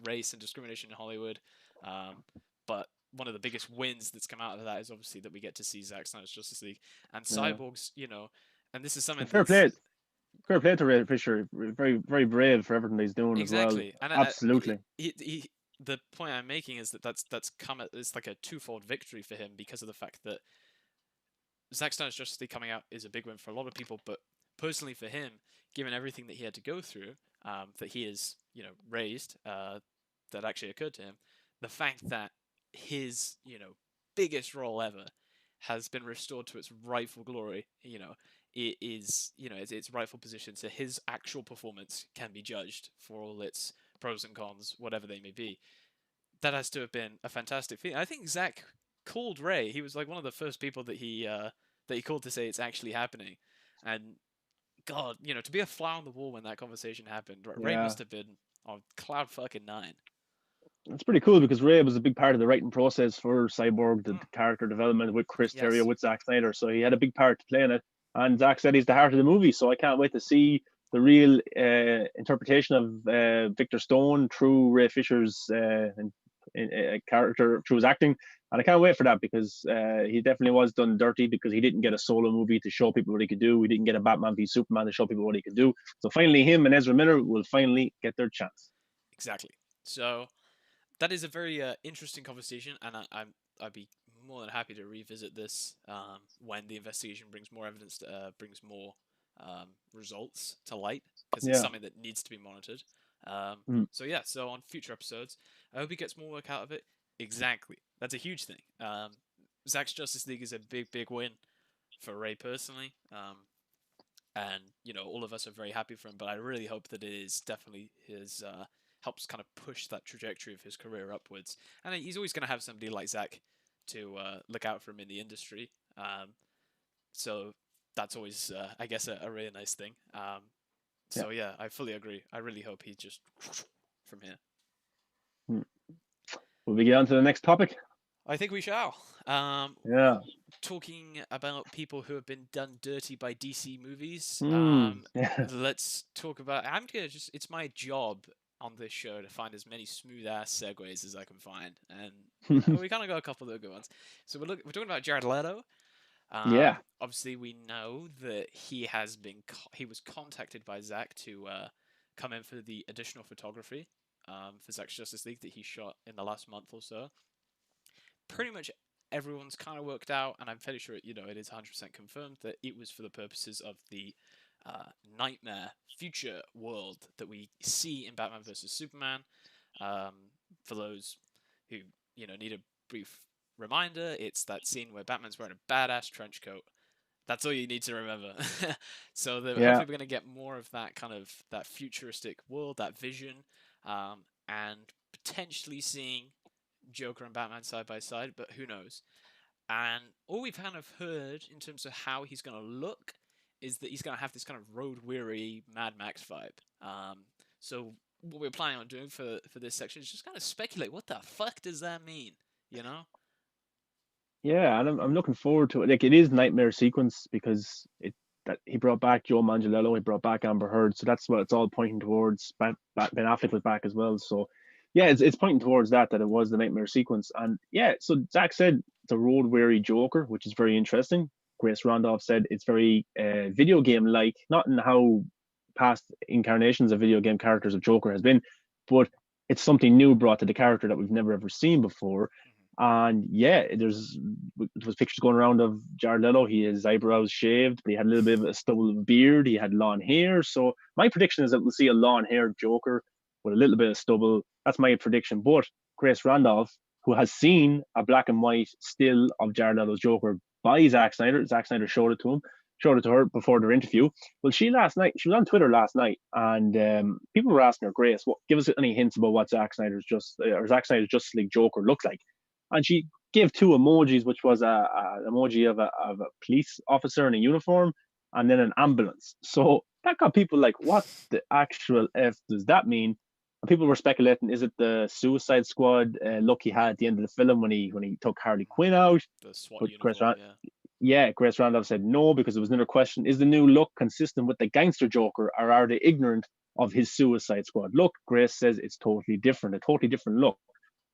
Speaker 1: race and discrimination in Hollywood, but one of the biggest wins that's come out of that is obviously that we get to see Zack Snyder's Justice League and
Speaker 2: yeah.
Speaker 1: Cyborg's. And this is something
Speaker 2: Fair
Speaker 1: that's
Speaker 2: play, fair play to Ray Fisher. Very very brave for everything he's doing as well.
Speaker 1: exactly, and
Speaker 2: Absolutely.
Speaker 1: the point I'm making is that that's come at, it's like a twofold victory for him because of the fact that Zack Snyder's Justice League coming out is a big win for a lot of people, but personally for him, given everything that he had to go through, that he is, raised, that actually occurred to him, the fact that his, biggest role ever has been restored to its rightful glory, it is, its rightful position. So his actual performance can be judged for all its pros and cons, whatever they may be. That has to have been a fantastic feeling. I think Zach called Ray. He was like one of the first people that he called to say it's actually happening, and God, to be a fly on the wall when that conversation happened, Ray
Speaker 2: Yeah.
Speaker 1: must have been on cloud fucking nine.
Speaker 2: It's pretty cool because Ray was a big part of the writing process for Cyborg, the
Speaker 1: Mm,
Speaker 2: character development with Chris Terrio,
Speaker 1: yes,
Speaker 2: with Zack Snyder. So he had a big part to play in it. And Zack said he's the heart of the movie. So I can't wait to see the real interpretation of Victor Stone through Ray Fisher's character, through his acting. And I can't wait for that because he definitely was done dirty because he didn't get a solo movie to show people what he could do. He didn't get a Batman v Superman to show people what he could do. So finally, him and Ezra Miller will finally get their chance.
Speaker 1: exactly. So that is a very interesting conversation, and I'd be more than happy to revisit this when the investigation brings more evidence, brings more results to light, because it's
Speaker 2: Yeah.
Speaker 1: something that needs to be monitored.
Speaker 2: Mm.
Speaker 1: So yeah, so on future episodes, I hope he gets more work out of it. Exactly, that's a huge thing. Zack's Justice League is a big, big win for Ray personally. And all of us are very happy for him. But I really hope that it is definitely his helps kind of push that trajectory of his career upwards. And he's always going to have somebody like Zach to look out for him in the industry. So that's always, I guess, a really nice thing.
Speaker 2: Yeah.
Speaker 1: So yeah, I fully agree. I really hope he just from here.
Speaker 2: Mm. Will we get on to the next topic?
Speaker 1: I think we shall. Um,
Speaker 2: Yeah.
Speaker 1: Talking about people who have been done dirty by DC movies,
Speaker 2: Yeah.
Speaker 1: let's talk about. I'm gonna just. It's my job on this show to find as many smooth ass segues as I can find, and we kind of got a couple of the good ones. So we're talking about Jared Leto.
Speaker 2: Yeah.
Speaker 1: Obviously, we know that he was contacted by Zach to come in for the additional photography for Zack's Justice League that he shot in the last month or so. Pretty much everyone's kind of worked out, and I'm fairly sure it is 100% confirmed that it was for the purposes of the nightmare future world that we see in Batman vs Superman. Um, for those who need a brief reminder, it's that scene where Batman's wearing a badass trench coat. That's all you need to remember. So
Speaker 2: Yeah.
Speaker 1: hopefully we're going to get more of that kind of that futuristic world, that vision, and potentially seeing Joker and Batman side by side, but who knows? And all we've kind of heard in terms of how he's going to look is that he's going to have this kind of road weary Mad Max vibe. So what we're planning on doing for this section is just kind of speculate. What the fuck does that mean? You know?
Speaker 2: Yeah, and I'm looking forward to it. Like it is nightmare sequence because it that he brought back Joe Manganiello, he brought back Amber Heard, so that's what it's all pointing towards. Ben Affleck was back as well, so yeah, it's pointing towards that it was the nightmare sequence, and yeah. So Zach said it's a road weary Joker, which is very interesting. Grace Randolph said it's very video game like, not in how past incarnations of video game characters of Joker has been, but it's something new brought to the character that we've never ever seen before. And yeah, there was pictures going around of Jared Leto. He had his eyebrows shaved, but he had a little bit of a stubble of beard. He had long hair. So my prediction is that we'll see a long haired Joker with a little bit of stubble. That's my prediction. But Grace Randolph, who has seen a black and white still of Jared Leto's Joker by Zack Snyder showed it to him, showed it to her before their interview. Well, she was on Twitter last night, and people were asking her, Grace, give us any hints about what Zack Snyder's Justice League Joker looked like, and she gave two emojis, which was a emoji of a police officer in a uniform, and then an ambulance. So that got people like, what the actual f does that mean? And people were speculating, is it the Suicide Squad look he had at the end of the film when he took Harley Quinn out?
Speaker 1: The SWAT
Speaker 2: But
Speaker 1: uniform, yeah.
Speaker 2: yeah, Grace Randolph said no, because there was another question: is the new look consistent with the gangster Joker, or are they ignorant of his Suicide Squad look? Grace says it's totally different, a totally different look.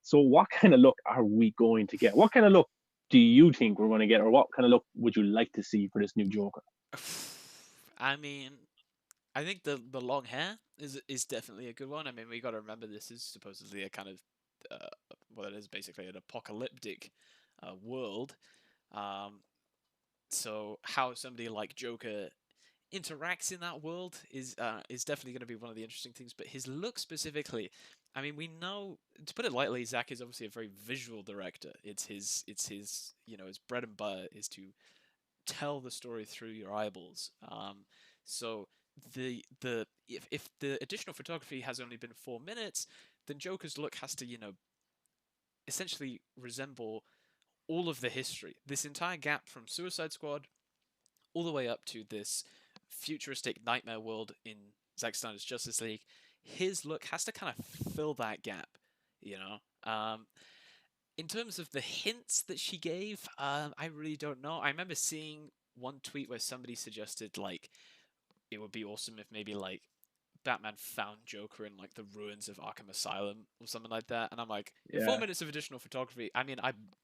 Speaker 2: So what kind of look are we going to get? What kind of look do you think we're going to get, or what kind of look would you like to see for this new Joker?
Speaker 1: I mean, I think the long hair is definitely a good one. I mean, we got to remember this is supposedly a kind of well, it is basically an apocalyptic world. Um, so how somebody like Joker interacts in that world is definitely going to be one of the interesting things. But his look specifically, I mean, we know, to put it lightly, Zach is obviously a very visual director. It's his his bread and butter is to tell the story through your eyeballs. So if the additional photography has only been 4 minutes, then Joker's look has to essentially resemble all of the history, this entire gap from Suicide Squad all the way up to this futuristic nightmare world in Zack Snyder's Justice League, his look has to kind of fill that gap, you know. In terms of the hints that she gave, I really don't know. I remember seeing one tweet where somebody suggested like it would be awesome if maybe like Batman found Joker in like the ruins of Arkham Asylum or something like that, and I'm like, in
Speaker 2: Yeah.
Speaker 1: 4 minutes of additional photography, I mean,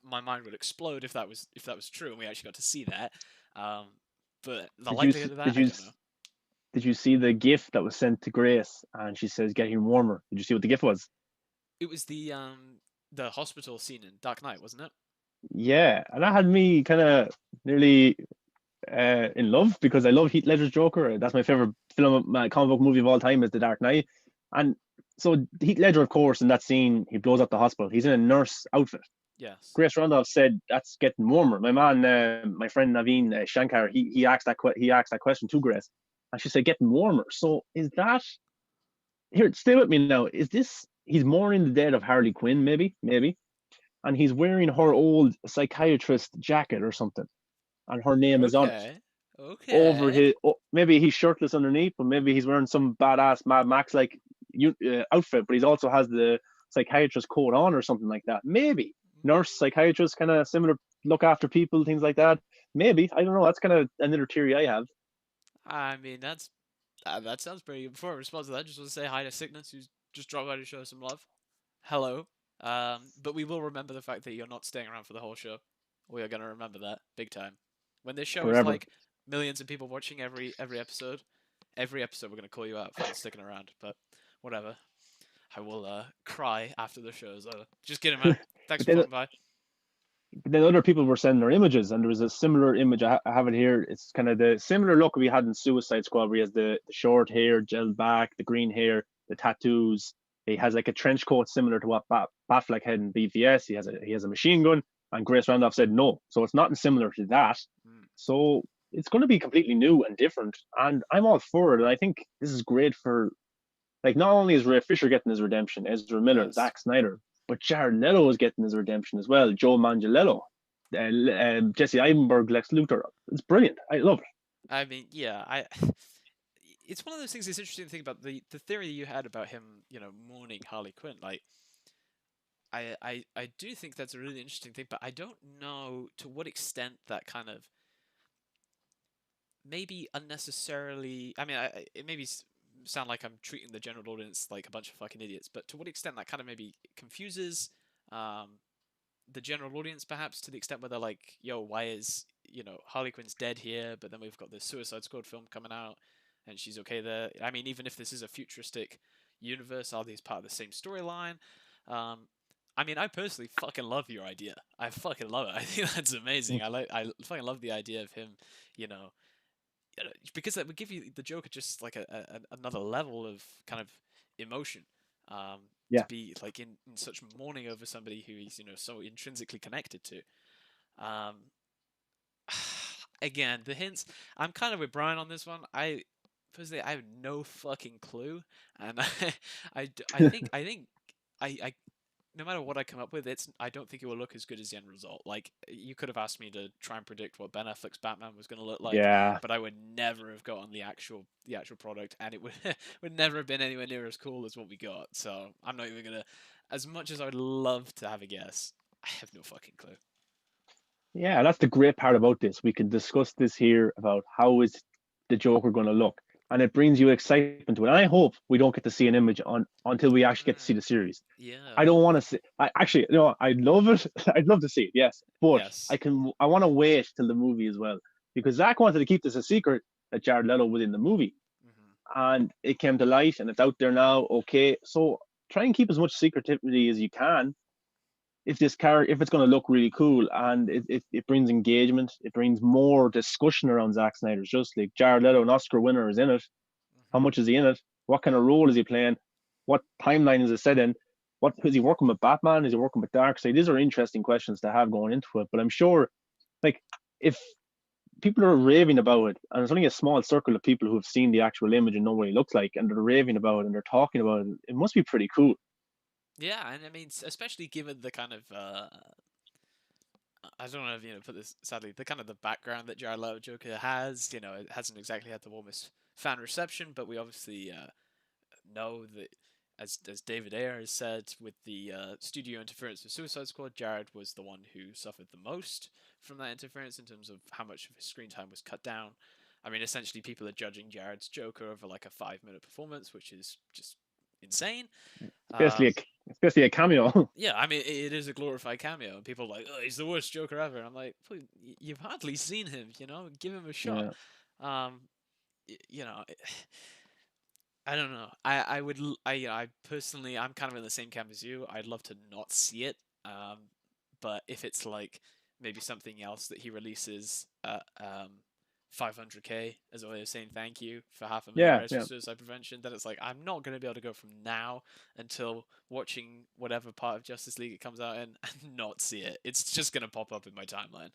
Speaker 1: my mind would explode if that was true, and we actually got to see that. Um, but the
Speaker 2: Did you
Speaker 1: likelihood
Speaker 2: s-
Speaker 1: of that,
Speaker 2: did
Speaker 1: I
Speaker 2: you
Speaker 1: don't know.
Speaker 2: s- did you see the GIF that was sent to Grace and she says getting warmer? Did you see what the GIF was?
Speaker 1: It was the hospital scene in Dark Knight, wasn't it?
Speaker 2: Yeah, and that had me kind of nearly in love because I love Heath Ledger's Joker. That's my favorite film, my comic book movie of all time is The Dark Knight. And so Heath Ledger, of course, in that scene, he blows up the hospital. He's in a nurse outfit.
Speaker 1: Yes.
Speaker 2: Grace Randolph said that's getting warmer. My man, my friend Naveen Shankar, he asked that question to Grace, and she said getting warmer. So is that here? Stay with me now. Is this he's mourning the death of Harley Quinn? Maybe, and he's wearing her old psychiatrist jacket or something, and her name is on it
Speaker 1: Okay.
Speaker 2: over
Speaker 1: Okay.
Speaker 2: his. Oh, maybe he's shirtless underneath, but maybe he's wearing some badass Mad Max like outfit, but he also has the psychiatrist coat on or something like that. Maybe nurse, psychiatrist, kind of similar, look after people, things like that. Maybe I don't know. That's kind of another theory I have.
Speaker 1: I mean, that sounds pretty good. Before I respond to that, just want to say hi to Sickness, who's just dropped by to show us some love. Hello. But we will remember the fact that you're not staying around for the whole show. We are gonna remember that big time. When this show is
Speaker 2: Forever.
Speaker 1: like millions of people watching every episode we're gonna call you out for not sticking around. But whatever. I will cry after the show is over. Just kidding, man. Thanks
Speaker 2: but
Speaker 1: for
Speaker 2: then
Speaker 1: popping by.
Speaker 2: other people were sending their images, and there was a similar image. I have it here. It's kind of the similar look we had in Suicide Squad, where he has the short hair, gel back, the green hair, the tattoos. He has like a trench coat similar to what Batfleck had in BVS. He has a machine gun, and Grace Randolph said no, so it's not similar to that.
Speaker 1: Mm,
Speaker 2: So it's going to be completely new and different, and I'm all for it. And I think this is great for like not only is Ray Fisher getting his redemption, Ezra Miller,
Speaker 1: yes.
Speaker 2: Zack Snyder, but Jared Leto is getting his redemption as well. Joe Manganiello, Jesse Eisenberg, Lex Luthor. It's brilliant. I love it.
Speaker 1: I mean, yeah, I. It's one of those things. It's interesting to think about the theory you had about him, mourning Harley Quinn. Like, I do think that's a really interesting thing, but I don't know to what extent that kind of maybe unnecessarily. I mean, it maybe sound like I'm treating the general audience like a bunch of fucking idiots, but to what extent that kind of maybe confuses um, the general audience, perhaps to the extent where they're like, "Yo, why is Harley Quinn's dead here?" But then we've got this Suicide Squad film coming out, and she's okay there. I mean, even if this is a futuristic universe, are these part of the same storyline? Um, I mean, I personally fucking love your idea. I fucking love it. I think that's amazing. I fucking love the idea of him, you know, because that would give you the Joker just like another level of kind of emotion. Um, to
Speaker 2: Yeah,
Speaker 1: be like in such mourning over somebody who he's so intrinsically connected to. Um, again, the hints. I'm kind of with Brian on this one. I personally I have no fucking clue, and I think no matter what I come up with, I don't think it will look as good as the end result. Like you could have asked me to try and predict what Ben Affleck's Batman was going to look like,
Speaker 2: yeah,
Speaker 1: but I would never have gotten the actual product, and it would would never have been anywhere near as cool as what we got. So I'm not even gonna. As much as I would love to have a guess, I have no fucking clue.
Speaker 2: yeah. That's the great part about this. We can discuss this here about how is the Joker going to look, and it brings you excitement to it. And I hope we don't get to see an image on until we actually get to see
Speaker 1: Mm,
Speaker 2: the series. I
Speaker 1: yeah.
Speaker 2: don't want to see. I actually, I'd love it. I'd love to see it. Yes, but
Speaker 1: Yes.
Speaker 2: I want to wait till the movie as well because Zach wanted to keep this a secret that Jared Leto was in the movie,
Speaker 1: Hmm.
Speaker 2: and it came to light, and it's out there now. Okay, so try and keep as much secretivity as you can. If it's going to look really cool, and it brings engagement, it brings more discussion around Zack Snyder's Justice League. Jared Leto, an Oscar winner, is in it. How
Speaker 1: Hmm.
Speaker 2: much is he in it? What kind of role is he playing? What timeline is it set in? What is he working with Batman? Is he working with Darkseid? These are interesting questions to have going into it. But I'm sure, like, if people are raving about it, and there's only a small circle of people who have seen the actual image and know what he looks like, and they're raving about it and they're talking about it, it must be pretty cool.
Speaker 1: Yeah, and I mean, especially given the kind of I don't know if put this sadly, the kind of the background that Jared Leto Joker has, it hasn't exactly had the warmest fan reception, but we obviously know that, as David Ayer has said, with the studio interference with Suicide Squad, Jared was the one who suffered the most from that interference in terms of how much of his screen time was cut down. I mean, essentially, people are judging Jared's Joker over like a 5 minute performance, which is just insane.
Speaker 2: It's
Speaker 1: Um,
Speaker 2: it's basically a cameo.
Speaker 1: yeah, I mean, it is a glorified cameo, and people are like, "Oh, he's the worst Joker ever." And I'm like, "You've hardly seen him, Give him a shot."
Speaker 2: Yeah,
Speaker 1: Um, you know, I don't know. I would I personally I'm kind of in the same camp as you. I'd love to not see it. But if it's like maybe something else that he releases at 500K as a way of saying thank you for $500,000
Speaker 2: yeah,
Speaker 1: for
Speaker 2: yeah.
Speaker 1: suicide prevention, then it's like I'm not going to be able to go from now until watching whatever part of Justice League it comes out in and not see it. It's just going to pop up in my timeline.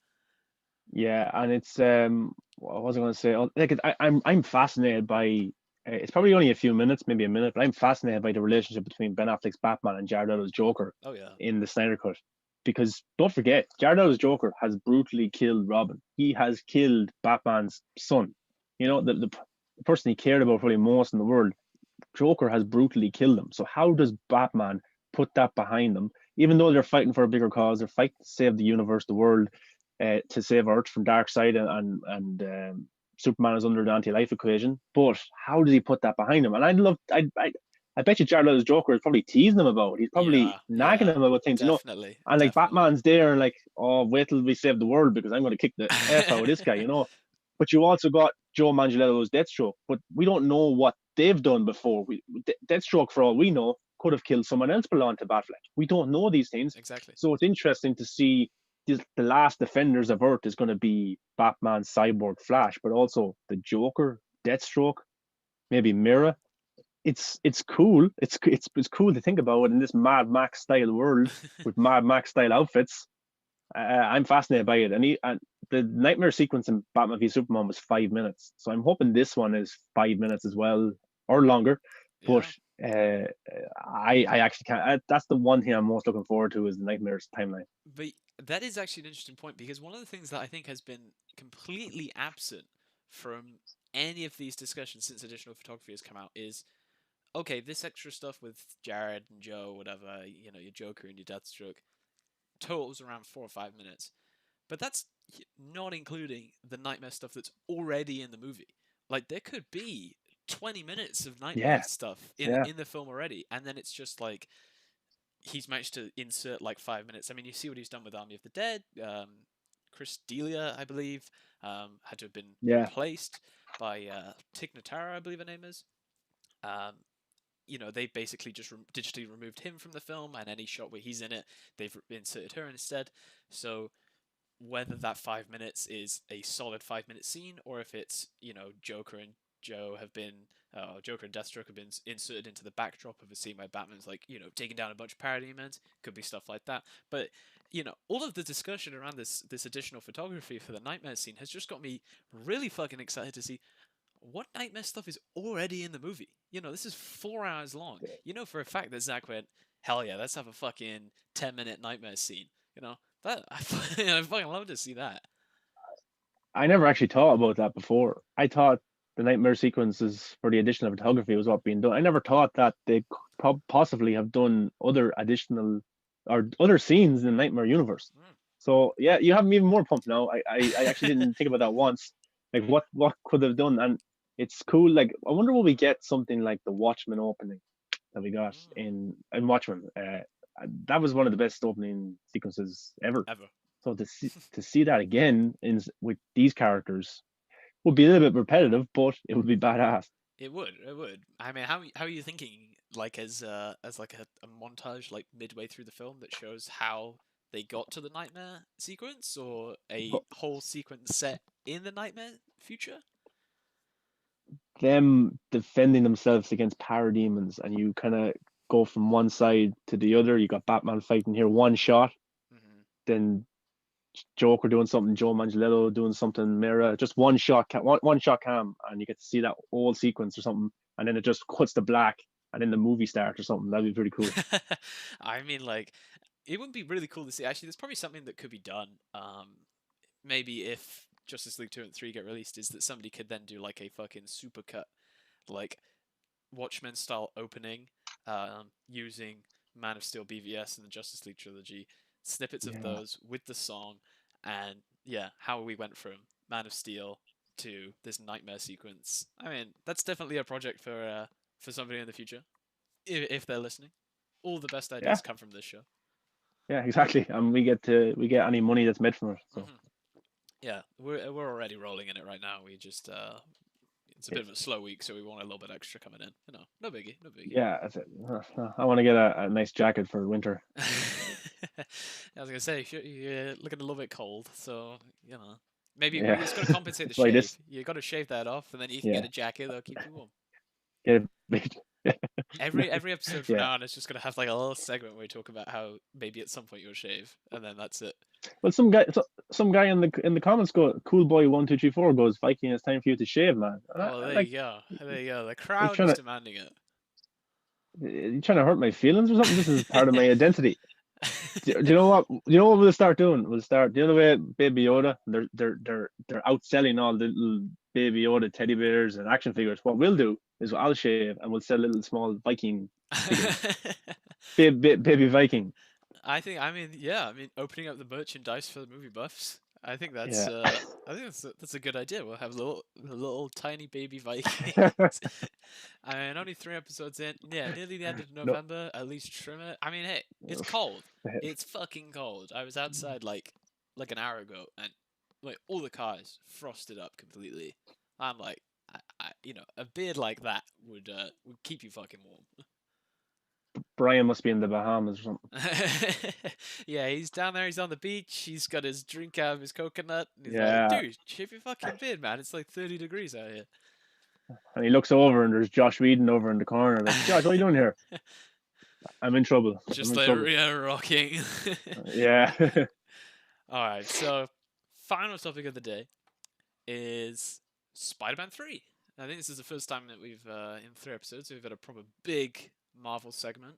Speaker 2: Yeah, and it's what was I going to say? Oh, like I'm fascinated by. It's probably only a few minutes, maybe a minute, but I'm fascinated by the relationship between Ben Affleck's Batman and Jared Leto's Joker
Speaker 1: Oh yeah.
Speaker 2: in the Snyder Cut. Because don't forget, Jared Leto's Joker has brutally killed Robin. He has killed Batman's son. You
Speaker 1: Yeah.
Speaker 2: know, the person he cared about probably most in the world. Joker has brutally killed him. So how does Batman put that behind them? Even though they're fighting for a bigger cause, they're fighting to save the universe, the world, to save Earth from Darkseid, and Superman is under the anti-life equation. But how does he put that behind him? And I bet you Jared Leto's Joker is probably teasing him about it. He's probably
Speaker 1: Yeah.
Speaker 2: nagging
Speaker 1: Yeah.
Speaker 2: him about things,
Speaker 1: Definitely.
Speaker 2: And like
Speaker 1: Definitely.
Speaker 2: Batman's there and like, oh, wait till we save the world because I'm going to kick the f out of this guy. But you also got Joe Manganiello's Deathstroke, but we don't know what they've done before. Deathstroke, for all we know, could have killed someone else belonging to Batfleck. We don't know these things,
Speaker 1: Exactly.
Speaker 2: so it's interesting to see the last defenders of Earth is going to be Batman, Cyborg, Flash, but also the Joker, Deathstroke, maybe Mira. It's cool. It's cool to think about it in this Mad Max style world with Mad Max style outfits. I'm fascinated by it, and the nightmare sequence in Batman v Superman was 5 minutes, so I'm hoping this one is 5 minutes as well or longer. But
Speaker 1: Yeah.
Speaker 2: I actually can't. That's the one thing I'm most looking forward to is the nightmares timeline.
Speaker 1: But that is actually an interesting point because one of the things that I think has been completely absent from any of these discussions since additional photography has come out is okay, this extra stuff with Jared and Joe, whatever, your Joker and your Deathstroke, totals around 4 or 5 minutes. But that's not including the nightmare stuff that's already in the movie. Like there could be 20 minutes of nightmare
Speaker 2: Yeah,
Speaker 1: stuff
Speaker 2: yeah,
Speaker 1: in the film already, and then it's just like he's managed to insert like 5 minutes. I mean, you see what he's done with Army of the Dead. Chris D'Elia, I believe, had to have been
Speaker 2: yeah.
Speaker 1: replaced by Tig Notaro, I believe her name is. Um, they basically just digitally removed him from the film, and any shot where he's in it, they've inserted her instead. So whether that 5 minutes is a solid 5 minute scene, or if it's Joker and Joe have been Joker and Deathstroke have been inserted into the backdrop of a scene where Batman's like taking down a bunch of parademons, could be stuff like that. But all of the discussion around this additional photography for the nightmare scene has just got me really fucking excited to see what nightmare stuff is already in the movie. This is 4 hours long. You know for a fact that Zach went, hell yeah, let's have a fucking 10-minute nightmare scene. That I fucking love to see that.
Speaker 2: I never actually thought about that before. I thought the nightmare sequences for the additional photography was what being done. I never thought that they could possibly have done other additional or other scenes in the nightmare universe.
Speaker 1: Mm.
Speaker 2: So yeah, you have me even more pumped now. I actually didn't think about that once. Like what could have done, and it's cool. Like I wonder will we get something like the Watchmen opening that we got
Speaker 1: Mm.
Speaker 2: in Watchmen. That was one of the best opening sequences ever.
Speaker 1: Ever.
Speaker 2: So to see that again with these characters would be a little bit repetitive, but it would be badass.
Speaker 1: It would. It would. I mean, how are you thinking? Like as like a montage like midway through the film that shows how they got to the nightmare sequence, or a
Speaker 2: But
Speaker 1: whole sequence set in the nightmare future?
Speaker 2: them defending themselves against parademons, and you kind of go from one side to the other. You got Batman fighting here, one shot,
Speaker 1: Hmm.
Speaker 2: then Joker doing something, Joe Manganiello doing something, Mira, just one shot, one shot cam, and you get to see that whole sequence or something, and then it just cuts to black, and then the movie starts or something. That'd be pretty cool.
Speaker 1: I mean, like it would be really cool to see. Actually, there's probably something that could be done. Maybe if Justice League 2 and 3 get released, is that somebody could then do like a fucking supercut, like Watchmen style opening, using Man of Steel BVS and the Justice League trilogy, snippets of
Speaker 2: Yeah,
Speaker 1: those with the song, and yeah, how we went from Man of Steel to this nightmare sequence. I mean, that's definitely a project for somebody in the future, if they're listening. All the best
Speaker 2: yeah,
Speaker 1: ideas come from this show.
Speaker 2: yeah, exactly. And we get any money that's made from it. So
Speaker 1: Yeah, we're already rolling in it right now. We just it's a bit of a slow week, so we want a little bit extra coming in. No biggie, no biggie.
Speaker 2: yeah, that's it. I want to get a nice jacket for winter.
Speaker 1: I was gonna say you're looking a little bit cold, so maybe we
Speaker 2: Yeah,
Speaker 1: just gotta compensate the
Speaker 2: like
Speaker 1: shave.
Speaker 2: this.
Speaker 1: You gotta shave that off, and then you can get
Speaker 2: Yeah,
Speaker 1: a jacket that'll keep you warm.
Speaker 2: get a bit.
Speaker 1: Every episode from
Speaker 2: Yeah.
Speaker 1: now on is just gonna have like a little segment where we talk about how maybe at some point you'll shave, and then that's it.
Speaker 2: Well, some guy in the comments go, "Cool boy 1 2 3 4" goes, "Viking, it's time for you to shave, man." And
Speaker 1: Oh, well, there
Speaker 2: like,
Speaker 1: you go. There you go. The
Speaker 2: are you
Speaker 1: crowd is
Speaker 2: trying
Speaker 1: demanding it.
Speaker 2: are you trying to hurt my feelings or something? This is part of my identity. Do you know what? Do you know what we'll start doing? We'll start the other way. Baby Yoda. They're outselling all the little Baby Yoda teddy bears and action figures. What we'll do is I'll shave and we'll sell little small Viking figures. Baby Viking.
Speaker 1: I mean, yeah, I mean, opening up the merchandise for the movie buffs.
Speaker 2: Yeah.
Speaker 1: I think that's a good idea. We'll have little tiny baby Vikings. I mean, only 3 episodes in. Yeah, nearly the end of
Speaker 2: No.
Speaker 1: November. At least trim it. I mean, hey, it's cold. It's fucking cold. I was outside like an hour ago, and like all the cars frosted up completely. I'm like, a beard like that would keep you fucking warm.
Speaker 2: Brian must be in the Bahamas or something.
Speaker 1: Yeah, he's down there. He's on the beach. He's got his drink out of his coconut. And he's like,
Speaker 2: Yeah.
Speaker 1: dude, shave your fucking beard, man. It's like 30 degrees out here.
Speaker 2: And he looks over and there's Joss Whedon over in the corner. Like, Josh, what are you doing here? I'm in trouble. I'm
Speaker 1: Just
Speaker 2: in
Speaker 1: like,
Speaker 2: trouble.
Speaker 1: yeah, rocking.
Speaker 2: Yeah.
Speaker 1: All right, so final topic of the day is Spider-Man 3. I think this is the first time that we've, in 3 episodes, we've had a proper big Marvel segment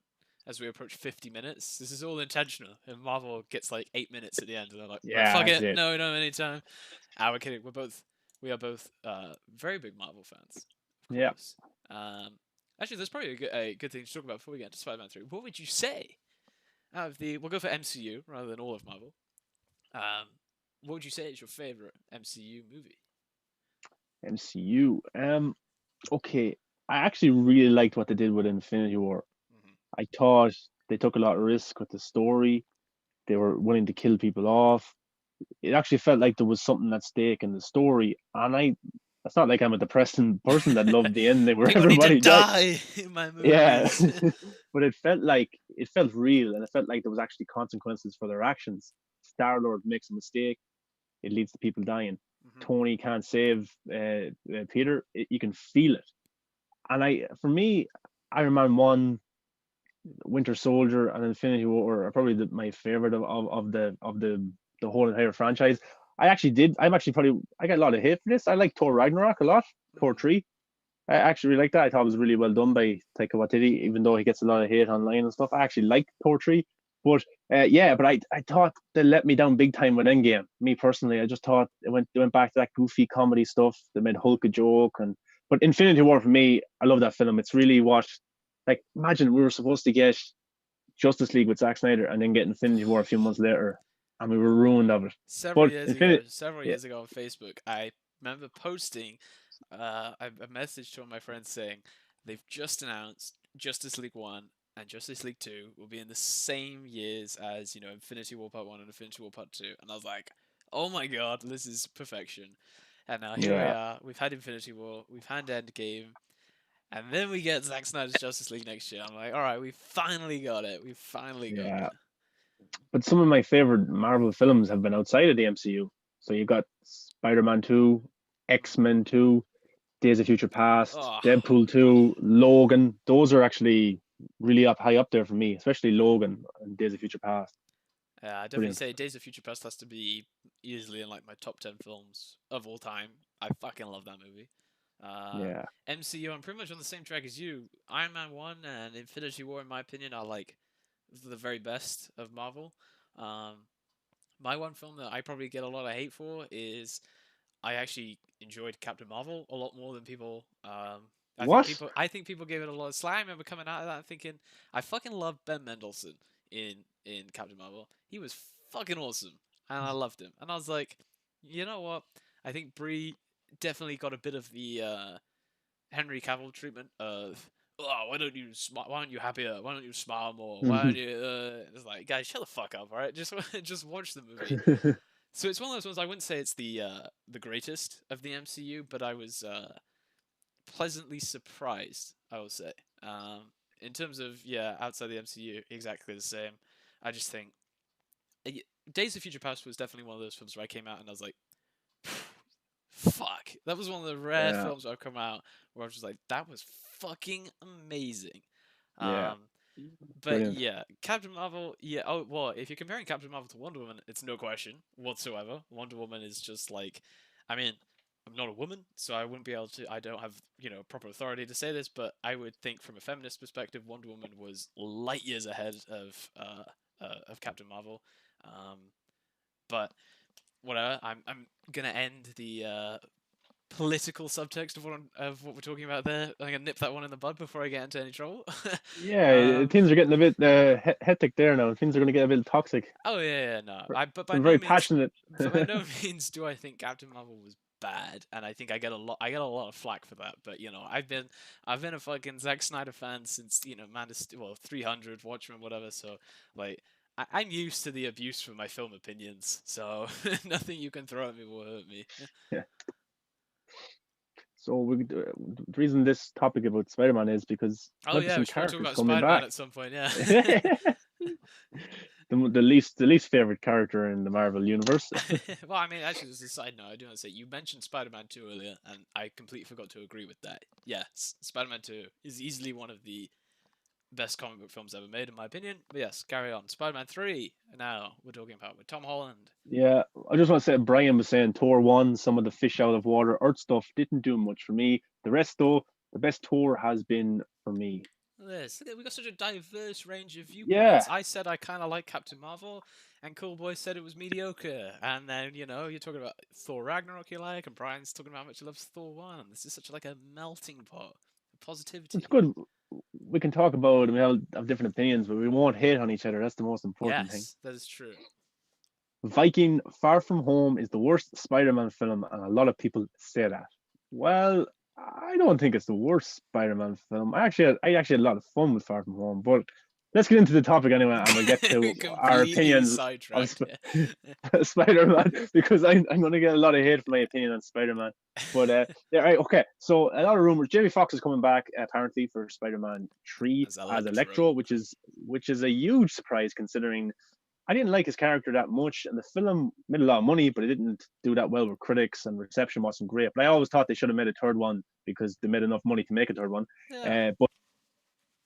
Speaker 1: as we approach 50 minutes. This is all intentional, and Marvel gets like 8 minutes at the end, and they're like, "Right,
Speaker 2: Yeah,
Speaker 1: fuck
Speaker 2: that's
Speaker 1: it,
Speaker 2: it.
Speaker 1: no, we don't have any time." Ah, we're kidding. We are both very big Marvel fans, of
Speaker 2: Yeah.
Speaker 1: course. Actually, there's probably a good thing to talk about before we get into Spider-Man 3. What would you say out of we'll go for MCU rather than all of Marvel. What would you say is your favorite MCU movie?
Speaker 2: MCU. Okay. I actually really liked what they did with Infinity War.
Speaker 1: Hmm.
Speaker 2: I thought they took a lot of risk with the story. They were willing to kill people off. It actually felt like there was something at stake in the story. And it's not like I'm a depressing person that loved the ending where
Speaker 1: People need to
Speaker 2: everybody died.
Speaker 1: die in my
Speaker 2: Yeah.
Speaker 1: movies.
Speaker 2: But it felt real and it felt like there was actually consequences for their actions. Star Lord makes a mistake, it leads to people dying.
Speaker 1: Hmm.
Speaker 2: Tony can't save Peter. You can feel it. And for me, Iron Man 1, Winter Soldier, and Infinity War are probably my favorite of the whole entire franchise. I got a lot of hate for this. I like Thor Ragnarok a lot. Thor
Speaker 1: Hmm.
Speaker 2: 3. I actually really like that. I thought it was really well done by Taika Waititi, even though he gets a lot of hate online and stuff. I actually like Thor 3. But I thought they let me down big time with Endgame. Me personally, I just thought they went back to that goofy comedy stuff. They made Hulk a joke, but Infinity War for me, I love that film. It's really like imagine we were supposed to get Justice League with Zack Snyder and then get Infinity War a few months later, and we were ruined of it.
Speaker 1: Several
Speaker 2: But
Speaker 1: years ago,
Speaker 2: Infinity,
Speaker 1: several
Speaker 2: yeah,
Speaker 1: years ago on Facebook, I remember posting a message to one of my friends saying they've just announced Justice League 1 and Justice League 2 will be in the same years as, Infinity War Part 1 and Infinity War Part 2. And I was like, oh my god, this is perfection. And now here we
Speaker 2: yeah,
Speaker 1: are. We've had Infinity War, we've had Endgame, and then we get Zack Snyder's Justice League next year. I'm like, alright, we finally got it. We finally got it.
Speaker 2: yeah. But some of my favorite Marvel films have been outside of the MCU. So you got Spider-Man 2, X-Men 2, Days of Future Past,
Speaker 1: Oh,
Speaker 2: Deadpool 2, Logan. Those are actually really high up there for me, especially Logan and Days of Future Past.
Speaker 1: yeah, I definitely
Speaker 2: Brilliant.
Speaker 1: say Days of Future Past has to be easily in like my top 10 films of all time. I fucking love that movie. Uh,
Speaker 2: Yeah.
Speaker 1: MCU, I'm pretty much on the same track as you. Iron Man 1 and Infinity War, in my opinion, are like the very best of Marvel. Um, my one film that I probably get a lot of hate for is I actually enjoyed Captain Marvel a lot more than people.
Speaker 2: What?
Speaker 1: I think people gave it a lot of slack. I remember coming out of that and thinking, I fucking love Ben Mendelsohn in Captain Marvel. He was fucking awesome, and I loved him. And I was like, you know what? I think Brie definitely got a bit of the Henry Cavill treatment of, oh, why don't you smile? Why aren't you happier? Why don't you smile more? Why don't you? It's like, guys, shut the fuck up, all right? Just just watch the movie. So it's one of those ones. I wouldn't say it's the greatest of the MCU, but I was pleasantly surprised. I will say, in terms of yeah, outside the MCU, exactly the same. I just think uh, Days of Future Past was definitely one of those films where I came out and I was like, fuck. That was one of the rare
Speaker 2: Yeah,
Speaker 1: films I've come out where I was just like, that was fucking amazing.
Speaker 2: yeah,
Speaker 1: Um, but
Speaker 2: brilliant.
Speaker 1: yeah, Captain Marvel, yeah. Oh, well, if you're comparing Captain Marvel to Wonder Woman, it's no question whatsoever. Wonder Woman is just like, I mean, I'm not a woman, so I wouldn't be able to. I don't have proper authority to say this, but I would think from a feminist perspective, Wonder Woman was light years ahead of Captain Marvel. Um, but whatever. I'm gonna end the political subtext of what we're talking about there. I'm gonna nip that one in the bud before I get into any trouble.
Speaker 2: Yeah,
Speaker 1: um,
Speaker 2: things are getting a bit hectic there now. Things are going to get a bit toxic.
Speaker 1: oh yeah, no. But by
Speaker 2: Some
Speaker 1: no
Speaker 2: very
Speaker 1: means,
Speaker 2: passionate.
Speaker 1: but by no means do I think Captain Marvel was bad, and I think I get a lot of flack for that. But I've been a fucking Zack Snyder fan since Man of Steel, well, 300, Watchmen, whatever. So like. I'm used to the abuse for my film opinions, so nothing you can throw at me will hurt me.
Speaker 2: Yeah. So the reason this topic about Spider-Man is because
Speaker 1: Oh
Speaker 2: might be
Speaker 1: yeah, we
Speaker 2: some
Speaker 1: should probably talk
Speaker 2: characters
Speaker 1: about
Speaker 2: coming
Speaker 1: Spider-Man
Speaker 2: back.
Speaker 1: at some point. Yeah.
Speaker 2: The least favorite character in the Marvel universe.
Speaker 1: Well, I mean, actually, as a side note, I do want to say you mentioned Spider-Man 2 earlier, and I completely forgot to agree with that. Yes, Spider-Man 2 is easily one of the best comic book films ever made, in my opinion. But yes, carry on. Spider-Man 3. Now we're talking about with Tom Holland.
Speaker 2: Yeah, I just want to say Brian was saying Thor one, some of the fish out of water, Earth stuff didn't do much for me. The rest though, the best Thor has been for me.
Speaker 1: This we got such a diverse range of
Speaker 2: Yeah,
Speaker 1: viewpoints. I said I kind of like Captain Marvel, and Cool Boy said it was mediocre. And then you're talking about Thor Ragnarok you like, and Brian's talking about how much he loves Thor 1. This is such like a melting pot of
Speaker 2: it's
Speaker 1: positivity.
Speaker 2: good. We can talk about and we have different opinions, but we won't hate on each other. That's the most important thing.
Speaker 1: Yes, that is true.
Speaker 2: Viking Far From Home is the worst Spider-Man film, and a lot of people say that. Well, I don't think it's the worst Spider-Man film. I actually had a lot of fun with Far From Home, but let's get into the topic anyway, and we'll get to our
Speaker 1: Completely
Speaker 2: opinions of
Speaker 1: sidetracked. Yeah.
Speaker 2: Spider-Man because I'm going to get a lot of hate for my opinion on Spider-Man. But yeah, right, okay. So a lot of rumors. Jamie Foxx is coming back apparently for Spider-Man 3
Speaker 1: As
Speaker 2: as Electro,
Speaker 1: Electro.
Speaker 2: which is a huge surprise considering I didn't like his character that much, and the film made a lot of money, but it didn't do that well with critics, and reception wasn't great. But I always thought they should have made a third one because they made enough money to make a third one.
Speaker 1: Yeah.
Speaker 2: But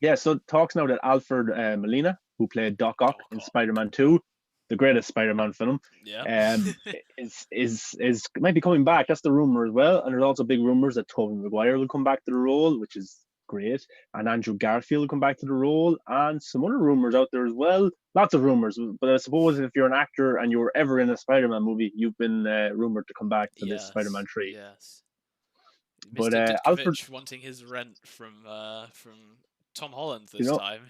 Speaker 2: yeah, so talks now that Alfred Molina, who played Doc Ock
Speaker 1: Doc
Speaker 2: in
Speaker 1: Ock.
Speaker 2: Spider-Man 2, the greatest Spider-Man film,
Speaker 1: Yeah.
Speaker 2: um, is might be coming back. That's the rumor as well. And there's also big rumors that Tobey Maguire will come back to the role, which is great. And Andrew Garfield will come back to the role, and some other rumors out there as well. Lots of rumors, but I suppose if you're an actor and you were ever in a Spider-Man movie, you've been rumored to come back for this Spider-Man
Speaker 1: Yes.
Speaker 2: 3.
Speaker 1: Yes.
Speaker 2: But
Speaker 1: Mr.
Speaker 2: Alfred,
Speaker 1: Ditkovich wanting his rent from Tom Holland
Speaker 2: you
Speaker 1: this
Speaker 2: know,
Speaker 1: time.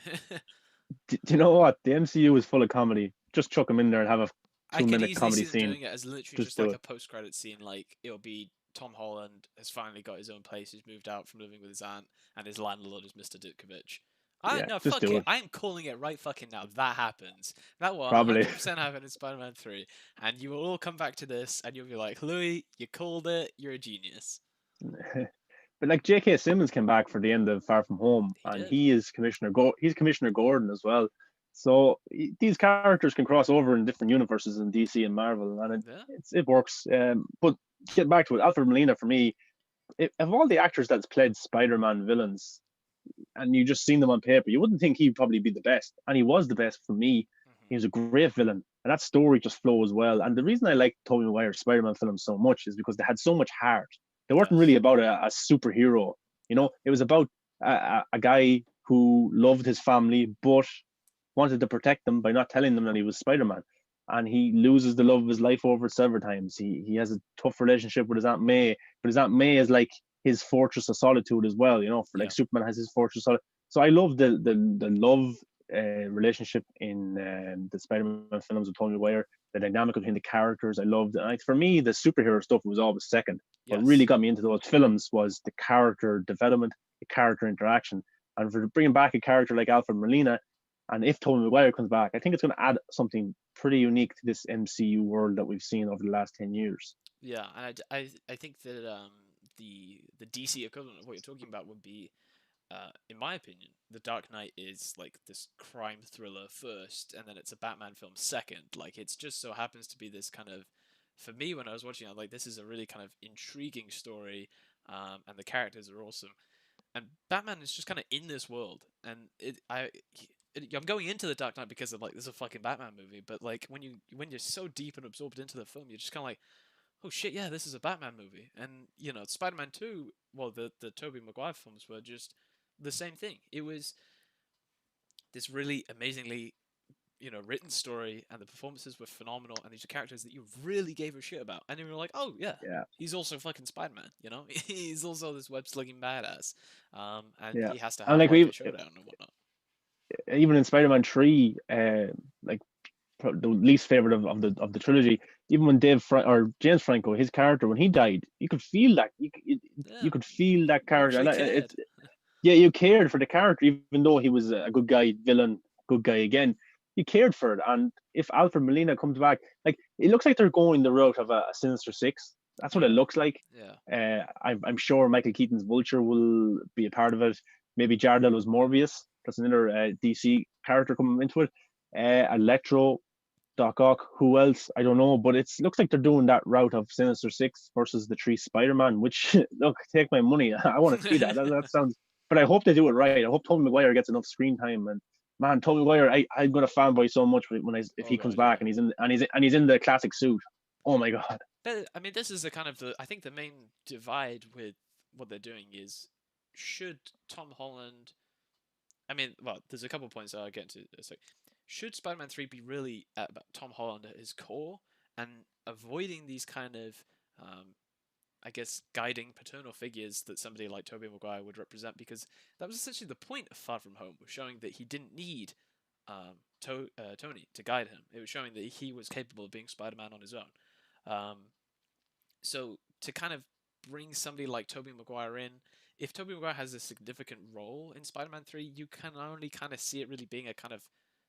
Speaker 2: do you know what? The MCU is full of comedy. Just chuck him in there and have a
Speaker 1: I
Speaker 2: two
Speaker 1: can
Speaker 2: minute
Speaker 1: easily
Speaker 2: comedy
Speaker 1: see them
Speaker 2: scene.
Speaker 1: doing it as literally
Speaker 2: Just
Speaker 1: just
Speaker 2: do
Speaker 1: like
Speaker 2: it.
Speaker 1: a post-credit scene. Like it'll be Tom Holland has finally got his own place. He's moved out from living with his aunt, and his landlord is Mr. Ditkovich. I
Speaker 2: Yeah,
Speaker 1: no
Speaker 2: just
Speaker 1: fuck
Speaker 2: do
Speaker 1: it.
Speaker 2: it.
Speaker 1: I am calling it right fucking now. That happens. That will
Speaker 2: Probably.
Speaker 1: 100% happen in Spider-Man 3, and you will all come back to this, and you'll be like, Louis, you called it. You're a genius.
Speaker 2: But like J.K. Simmons came back for the end of Far From Home,
Speaker 1: He
Speaker 2: and
Speaker 1: did.
Speaker 2: he's Commissioner Gordon as well. So these characters can cross over in different universes in DC and Marvel, and
Speaker 1: Yeah.
Speaker 2: it works. But get back to it, Alfred Molina for me, of all the actors that's played Spider-Man villains, and you just seen them on paper, you wouldn't think he'd probably be the best, and he was the best for me. He was a great villain, and that story just flows well. And the reason I like Tobey Maguire's Spider-Man films so much is because they had so much heart. They weren't really
Speaker 1: Yes.
Speaker 2: about a superhero,
Speaker 1: No.
Speaker 2: it was about a guy who loved his family, but wanted to protect them by not telling them that he was Spider-Man. And he loses the love of his life over it several times. He has a tough relationship with his Aunt May, but his Aunt May is like his fortress of solitude as well. You know, for like
Speaker 1: Yeah.
Speaker 2: Superman has his fortress of solitude. So I love the love relationship in the Spider-Man films with Tony Maguire. The dynamic between the characters, I loved. And for me, the superhero stuff was always second. What really
Speaker 1: Yes.
Speaker 2: got me into those films was the character development, the character interaction, and for bringing back a character like Alfred Molina, and if Tobey Maguire comes back, I think it's going to add something pretty unique to this MCU world that we've seen over the last 10 years.
Speaker 1: Yeah, and I think that the DC equivalent of what you're talking about would be, in my opinion, The Dark Knight is like this crime thriller first, and then it's a Batman film second. Like it's just so happens to be this kind of, for me when I was watching, I'm like, this is a really kind of intriguing story, and the characters are awesome, and Batman is just kind of in this world, and I'm going into The Dark Knight because of like this is a fucking Batman movie, but like when you're so deep and absorbed into the film, you're just kind of like, oh shit, yeah, this is a Batman movie. And Spider-Man 2, well, the Tobey Maguire films were just the same thing. It was this really amazingly, written story, and the performances were phenomenal, and these are characters that you really gave a shit about. And you were like, oh yeah,
Speaker 2: Yeah,
Speaker 1: he's also fucking Spider-Man, he's also this web-slinging badass. And
Speaker 2: yeah.
Speaker 1: he has to
Speaker 2: And
Speaker 1: have
Speaker 2: like
Speaker 1: like
Speaker 2: we
Speaker 1: a showdown and whatnot.
Speaker 2: even in Spider-Man 3, like the least favorite of the trilogy, even when or James Franco, his character when he died, you could feel that
Speaker 1: Yeah,
Speaker 2: you could feel that
Speaker 1: you
Speaker 2: character,
Speaker 1: actually
Speaker 2: and
Speaker 1: cared.
Speaker 2: yeah, you cared for the character, even though he was a good guy, villain, good guy again. You cared for it, and if Alfred Molina comes back, like it looks like they're going the route of a Sinister Six. That's what it
Speaker 1: Yeah,
Speaker 2: looks like.
Speaker 1: yeah,
Speaker 2: I'm sure Michael Keaton's Vulture will be a part of it. Maybe Jared Leto's Morbius. That's another DC character coming into it. Electro, Doc Ock, who else? I don't know, but it looks like they're doing that route of Sinister Six versus the three Spider-Man, which, look, take my money. I want to see that. That sounds, but I hope they do it right. I hope Tobey Maguire gets enough screen time. And man, Tobey Maguire, I'm going to fanboy so much if
Speaker 1: oh
Speaker 2: he comes
Speaker 1: god,
Speaker 2: back
Speaker 1: yeah.
Speaker 2: and he's in the classic suit. Oh my god.
Speaker 1: But I mean, this is the kind of I think the main divide with what they're doing is, should Tom Holland? I mean, well, there's a couple of points I'll get into. So, should Spider-Man 3 be really about Tom Holland at his core and avoiding these kind of, um, I guess, guiding paternal figures that somebody like Tobey Maguire would represent? Because that was essentially the point of Far From Home, was showing that he didn't need Tony to guide him. It was showing that he was capable of being Spider-Man on his own. Um, so to kind of bring somebody like Tobey Maguire in, if Tobey Maguire has a significant role in Spider-Man 3, you can only kind of see it really being a kind of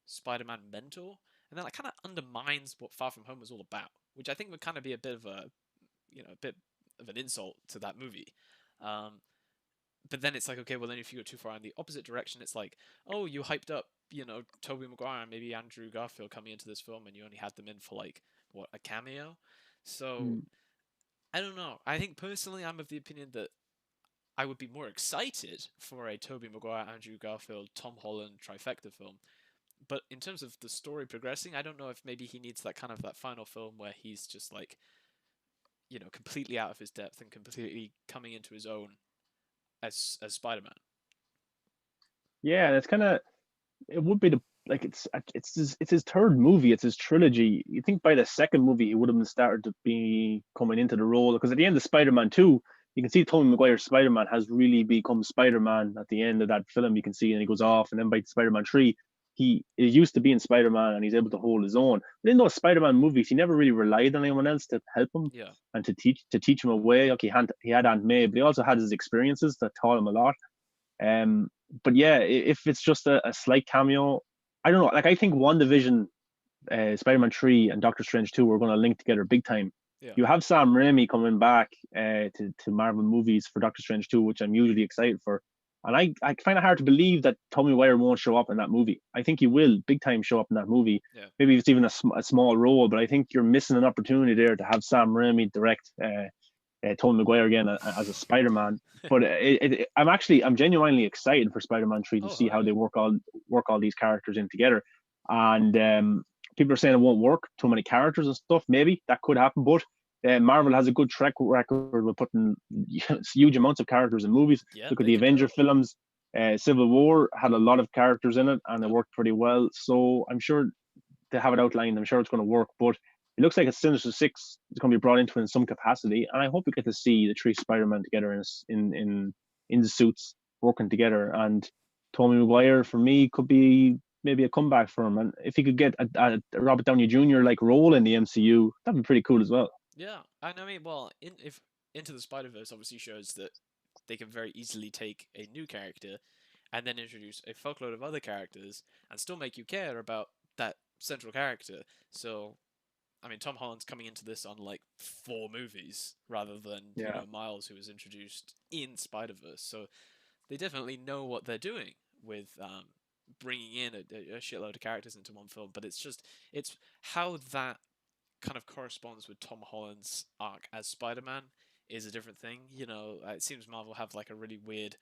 Speaker 1: Spider-Man mentor, and then that kind of undermines what Far From Home was all about, which I think would kind of be a bit of a bit of an insult to that movie. Um, but then it's like, okay, well then if you go too far in the opposite direction, it's like, oh, you hyped up, Tobey Maguire and maybe Andrew Garfield coming into this film, and you only had them in for like what, a cameo. So
Speaker 2: Mm.
Speaker 1: I don't know. I think personally, I'm of the opinion that I would be more excited for a Tobey Maguire, Andrew Garfield, Tom Holland trifecta film. But in terms of the story progressing, I don't know if maybe he needs that kind of that final film where he's just like, completely out of his depth and completely coming into his own as Spider-Man.
Speaker 2: Yeah, that's kind of it would be the like it's his third movie, it's his trilogy. You think by the second movie he would have been started to be coming into the role, because at the end of Spider-Man 2, you can see Tobey Maguire's Spider-Man has really become Spider-Man at the end of that film. You can see, and he goes off, and then by Spider-Man 3, he is used to being Spider-Man and he's able to hold his own. But in those Spider-Man movies, he never really relied on anyone else to help him
Speaker 1: Yeah,
Speaker 2: and to teach him a way. Okay, he had Aunt May, but he also had his experiences that taught him a lot. Um, but yeah, if it's just a slight cameo, I don't know. Like I think WandaVision, Spider-Man 3, and Doctor Strange 2 are going to link together big time.
Speaker 1: yeah.
Speaker 2: You have Sam Raimi coming back to Marvel movies for Doctor Strange 2, which I'm usually excited for. And I find it hard to believe that Tommy Wire won't show up in that movie. I think he will big time show up in that movie.
Speaker 1: Yeah.
Speaker 2: Maybe it's even a small role, but I think you're missing an opportunity there to have Sam Raimi direct Tobey Maguire again as a Spider-Man. But I'm genuinely excited for Spider-Man 3 to
Speaker 1: Oh,
Speaker 2: see
Speaker 1: hell
Speaker 2: how they
Speaker 1: yeah.
Speaker 2: work all these characters in together. And people are saying it won't work, too many characters and stuff. Maybe that could happen, but Marvel has a good track record with putting huge amounts of characters in movies.
Speaker 1: Yeah,
Speaker 2: Look at
Speaker 1: they
Speaker 2: the
Speaker 1: can do
Speaker 2: Avenger
Speaker 1: it.
Speaker 2: films. Civil War had a lot of characters in it, and it
Speaker 1: Yep.
Speaker 2: worked pretty well. So I'm sure they have it outlined. I'm sure it's going to work, but it looks like a Sinister Six is going to be brought into it in some capacity, and I hope we get to see the three Spider-Man together in the suits working together. And Tobey Maguire for me could be maybe a comeback for him, and if he could get a Robert Downey Jr. like role in the MCU, that'd be pretty cool as well.
Speaker 1: Yeah, and I mean, well, if Into the Spider Verse obviously shows that they can very easily take a new character and then introduce a fuckload of other characters and still make you care about that central character. So, I mean, Tom Holland's coming into this on like 4 movies rather than,
Speaker 2: Yeah,
Speaker 1: Miles, who was introduced in Spider Verse. So they definitely know what they're doing with bringing in a shitload of characters into one film. But it's how that kind of corresponds with Tom Holland's arc as Spider-Man is a different thing. It seems Marvel have like a really weird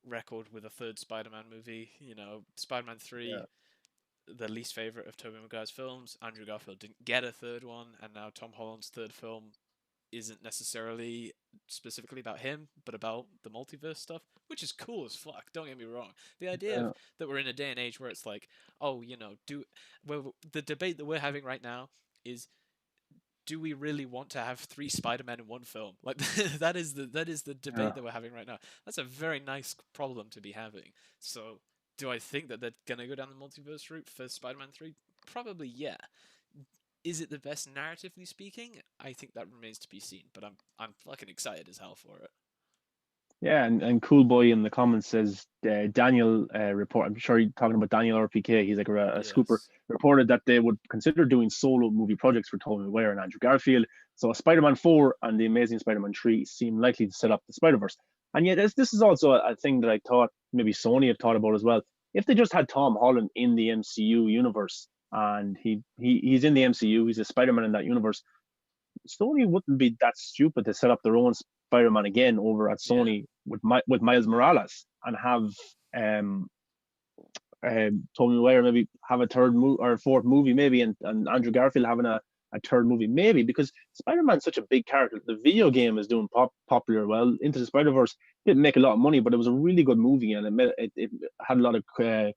Speaker 1: record with a third Spider-Man movie. Spider-Man 3,
Speaker 2: yeah,
Speaker 1: the least favorite of Tobey Maguire's films. Andrew Garfield didn't get a third one, and now Tom Holland's third film isn't necessarily specifically about him, but about the multiverse stuff, which is cool as fuck. Don't get me wrong. The idea of
Speaker 2: yeah,
Speaker 1: that we're in a day and age where it's like, oh, do well, the debate that we're having right now is, do we really want to have 3 Spider-Men in one film? Like that is the
Speaker 2: yeah.
Speaker 1: debate that we're having right now. That's a very nice problem to be having. So, do I think that they're gonna go down the multiverse route for Spider-Man 3? Probably, yeah. Is it the best narratively speaking? I think that remains to be seen. But I'm fucking excited as hell for it.
Speaker 2: Yeah, and Cool Boy in the comments says Daniel report. I'm sure you're talking about Daniel RPK. He's like a scooper.
Speaker 1: Yes.
Speaker 2: Reported that they would consider doing solo movie projects for Tobey Maguire and Andrew Garfield. So, a Spider-Man 4 and the Amazing Spider-Man 3 seem likely to set up the Spider-Verse. And yet, this is also a thing that I thought maybe Sony have thought about as well. If they just had Tom Holland in the MCU universe, and he's in the MCU, he's a Spider-Man in that universe, Sony wouldn't be that stupid to set up their own Spider-Man again over at
Speaker 1: Yeah.
Speaker 2: Sony with Miles Morales and have um, Tobey Maguire maybe have a or fourth movie maybe, and Andrew Garfield having a third movie maybe, because Spider-Man's such a big character. The video game is doing popular well. Into the Spider-Verse didn't make a lot of money, but it was a really good movie, and it had a lot of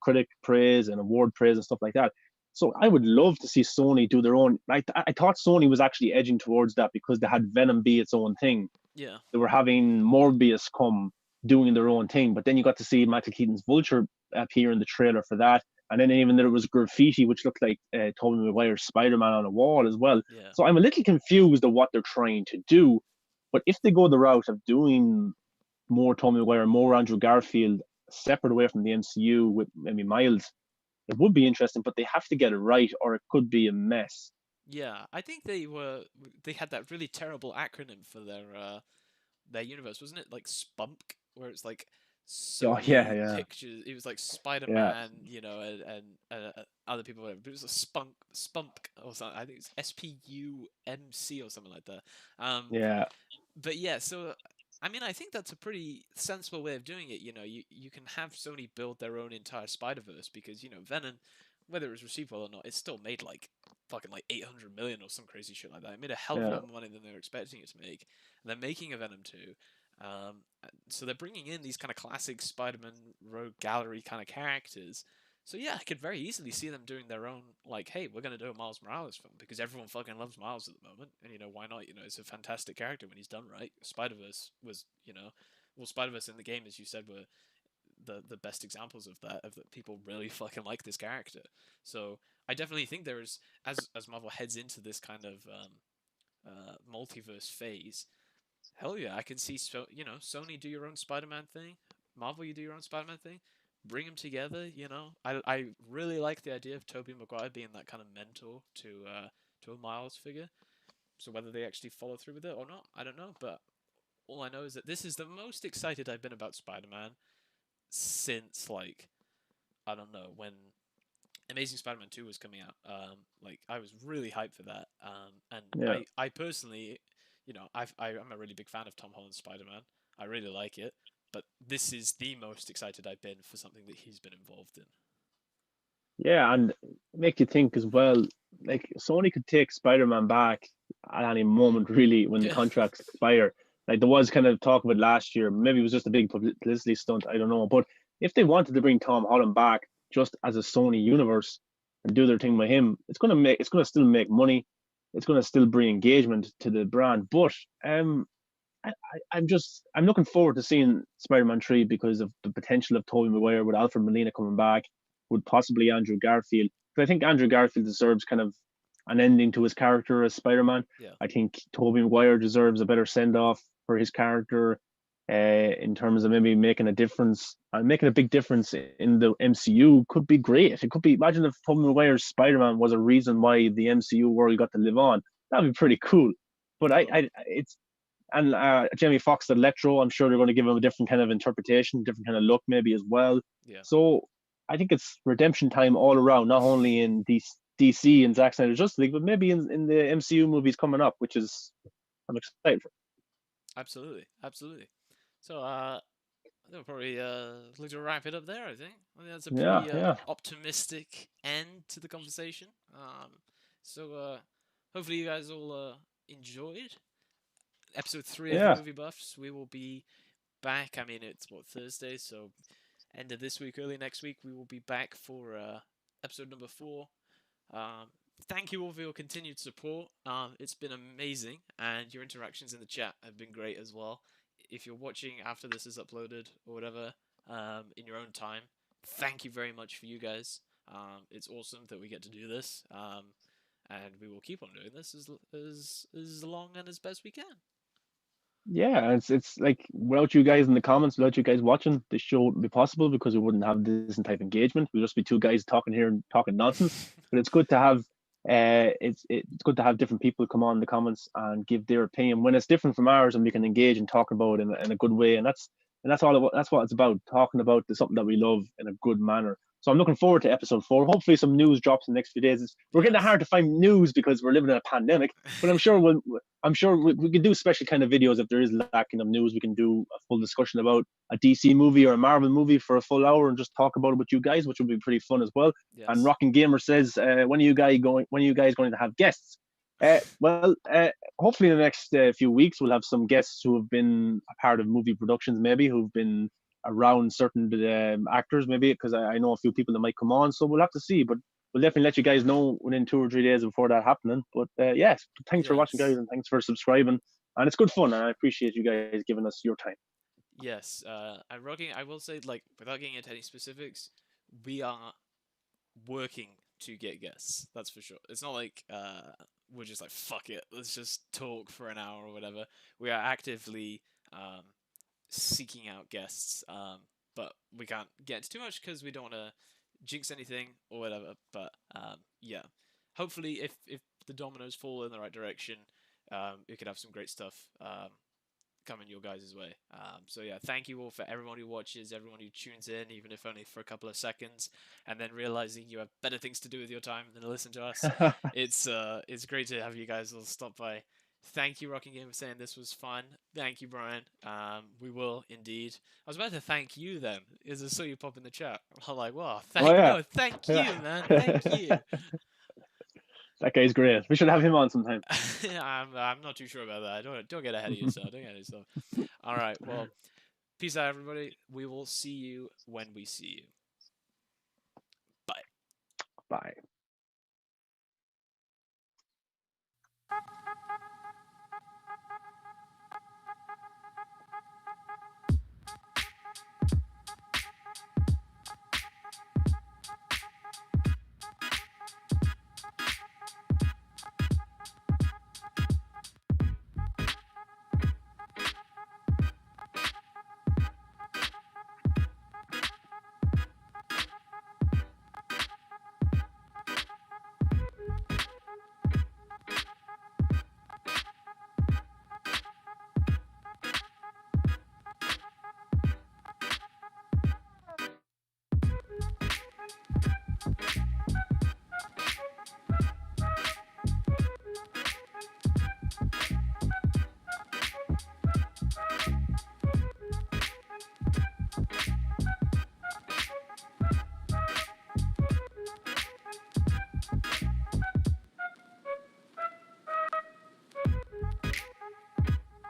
Speaker 2: critic praise and award praise and stuff like that. So I would love to see Sony do their own. I thought Sony was actually edging towards that because they had Venom be its own thing.
Speaker 1: Yeah.
Speaker 2: They were having Morbius come doing their own thing, but then you got to see Michael Keaton's Vulture appear in the trailer for that, and then even there was graffiti which looked like Tobey Maguire's Spider-Man on a wall as well.
Speaker 1: Yeah.
Speaker 2: So I'm a little confused of what they're trying to do, but if they go the route of doing more Tobey Maguire, more Andrew Garfield, separate away from the MCU with maybe Miles, it would be interesting, but they have to get it right, or it could be a mess.
Speaker 1: Yeah. I think they had that really terrible acronym for their universe, wasn't it? Like Spunk, where it's like
Speaker 2: Oh yeah,
Speaker 1: Sony
Speaker 2: yeah,
Speaker 1: Pictures. It was like Spider
Speaker 2: yeah,
Speaker 1: Man, and other people, whatever. But it was a Spunk or something. I think it's SPUMC or something like that. Um,
Speaker 2: yeah,
Speaker 1: but yeah, so I mean, I think that's a pretty sensible way of doing it. You can have Sony build their own entire Spider Verse because Venom, whether it was received well or not, it still made like fucking like 800 million or some crazy shit like that. It made a hell of a
Speaker 2: yeah,
Speaker 1: lot more money than they were expecting it to make. And they're making a Venom 2. So they're bringing in these kind of classic Spider-Man rogue gallery kind of characters. So yeah, I could very easily see them doing their own, like, hey, we're gonna do a Miles Morales film because everyone fucking loves Miles at the moment, and why not? It's a fantastic character when he's done right. Spider Verse was, well, Spider Verse in the game, as you said, were the best examples of that people really fucking like this character. So I definitely think there's, as Marvel heads into this kind of multiverse phase, hell yeah, I can see Sony do your own Spider-Man thing, Marvel you do your own Spider-Man thing, bring them together. I really like the idea of Tobey Maguire being that kind of mentor to a Miles figure. So whether they actually follow through with it or not, I don't know. But all I know is that this is the most excited I've been about Spider-Man since, like, I don't know, when Amazing Spider-Man 2 was coming out. Like, I was really hyped for that. And
Speaker 2: yeah.
Speaker 1: I personally, I'm a really big fan of Tom Holland's Spider-Man. I really like it. But this is the most excited I've been for something that he's been involved in.
Speaker 2: Yeah, and make you think as well. Like Sony could take Spider-Man back at any moment, really, when the
Speaker 1: Yeah.
Speaker 2: contracts expire. Like there was kind of talk of it last year. Maybe it was just a big publicity stunt. I don't know, but if they wanted to bring Tom Holland back just as a Sony universe and do their thing with him, it's gonna still make money. It's gonna still bring engagement to the brand. But I'm looking forward to seeing Spider-Man 3 because of the potential of Tobey Maguire with Alfred Molina coming back, with possibly Andrew Garfield. Because I think Andrew Garfield deserves kind of an ending to his character as Spider-Man.
Speaker 1: Yeah.
Speaker 2: I think Tobey Maguire deserves a better send-off for his character, in terms of maybe making a difference and making a big difference in the MCU could be great. It could be, imagine if Tobey Maguire's Spider-Man was a reason why the MCU world got to live on. That'd be pretty cool. But
Speaker 1: Totally.
Speaker 2: it's and Jamie Foxx Electro, I'm sure they're going to give him a different kind of interpretation, different kind of look maybe as well.
Speaker 1: Yeah.
Speaker 2: So I think it's redemption time all around, not only in DC and Zack Snyder's Justice League, but maybe in the MCU movies coming up, which is I'm excited for.
Speaker 1: Absolutely. Absolutely. So, they'll probably look to wrap it up there, I think. I think that's a
Speaker 2: Yeah,
Speaker 1: pretty
Speaker 2: yeah,
Speaker 1: optimistic end to the conversation. So, hopefully you guys all enjoyed episode 3 of the
Speaker 2: yeah,
Speaker 1: Movie Buffs. We will be back. I mean, it's what, Thursday, so end of this week, early next week, we will be back for episode number 4. Um, Thank you all for your continued support. It's been amazing, and your interactions in the chat have been great as well. If you're watching after this is uploaded or whatever, in your own time, thank you very much for you guys. It's awesome that we get to do this, and we will keep on doing this as long and as best we can.
Speaker 2: yeah. It's like without you guys in the comments, without you guys watching, this show wouldn't be possible because we wouldn't have this type of engagement. We'd just be two guys talking here and talking nonsense. But it's good to have it's good to have different people come on in the comments and give their opinion when it's different from ours, and we can engage and talk about it in a good way. And that's that's what it's about, talking about something that we love in a good manner. So I'm looking forward to episode 4. Hopefully some news drops in the next few days. We're getting
Speaker 1: Yes.
Speaker 2: hard to find news because we're living in a pandemic, but I'm sure we can do special kind of videos if there is lacking of news. We can do a full discussion about a DC movie or a Marvel movie for a full hour and just talk about it with you guys, which would be pretty fun as well. And
Speaker 1: Yes.
Speaker 2: Rocking Gamer says, when are you guys going? When are you guys going to have guests? Well, hopefully in the next few weeks we'll have some guests who have been a part of movie productions, maybe who've been around certain actors, maybe because I know a few people that might come on. So we'll have to see, but we'll definitely let you guys know within 2 or 3 days before that happening. But yes, thanks for watching, guys,
Speaker 1: Yes.
Speaker 2: and thanks for subscribing. And it's good fun, and I appreciate you guys giving us your time.
Speaker 1: Yes. And Rocking, I will say, like, without getting into any specifics, we are working to get guests. That's for sure. It's not like we're just like fuck it, let's just talk for an hour or whatever. We are actively seeking out guests, but we can't get into too much because we don't want to jinx anything or whatever. But yeah, hopefully, if the dominoes fall in the right direction, we could have some great stuff coming your guys' way. So yeah, thank you all for everyone who watches, everyone who tunes in, even if only for a couple of seconds, and then realizing you have better things to do with your time than to listen to us. It's great to have you guys all stop by. Thank you, Rocking Game, for saying this was fun. Thank you, Brian. We will indeed. I was about to thank you then, as I saw you pop in the chat. I'm like, wow,
Speaker 2: Oh yeah,
Speaker 1: thank
Speaker 2: yeah.
Speaker 1: you, man, thank you.
Speaker 2: That guy's great. We should have him on sometime.
Speaker 1: I'm not too sure about that. Don't get ahead of yourself. Don't get ahead of yourself. All right. Well, peace out, everybody. We will see you when we see you. Bye.
Speaker 2: Bye.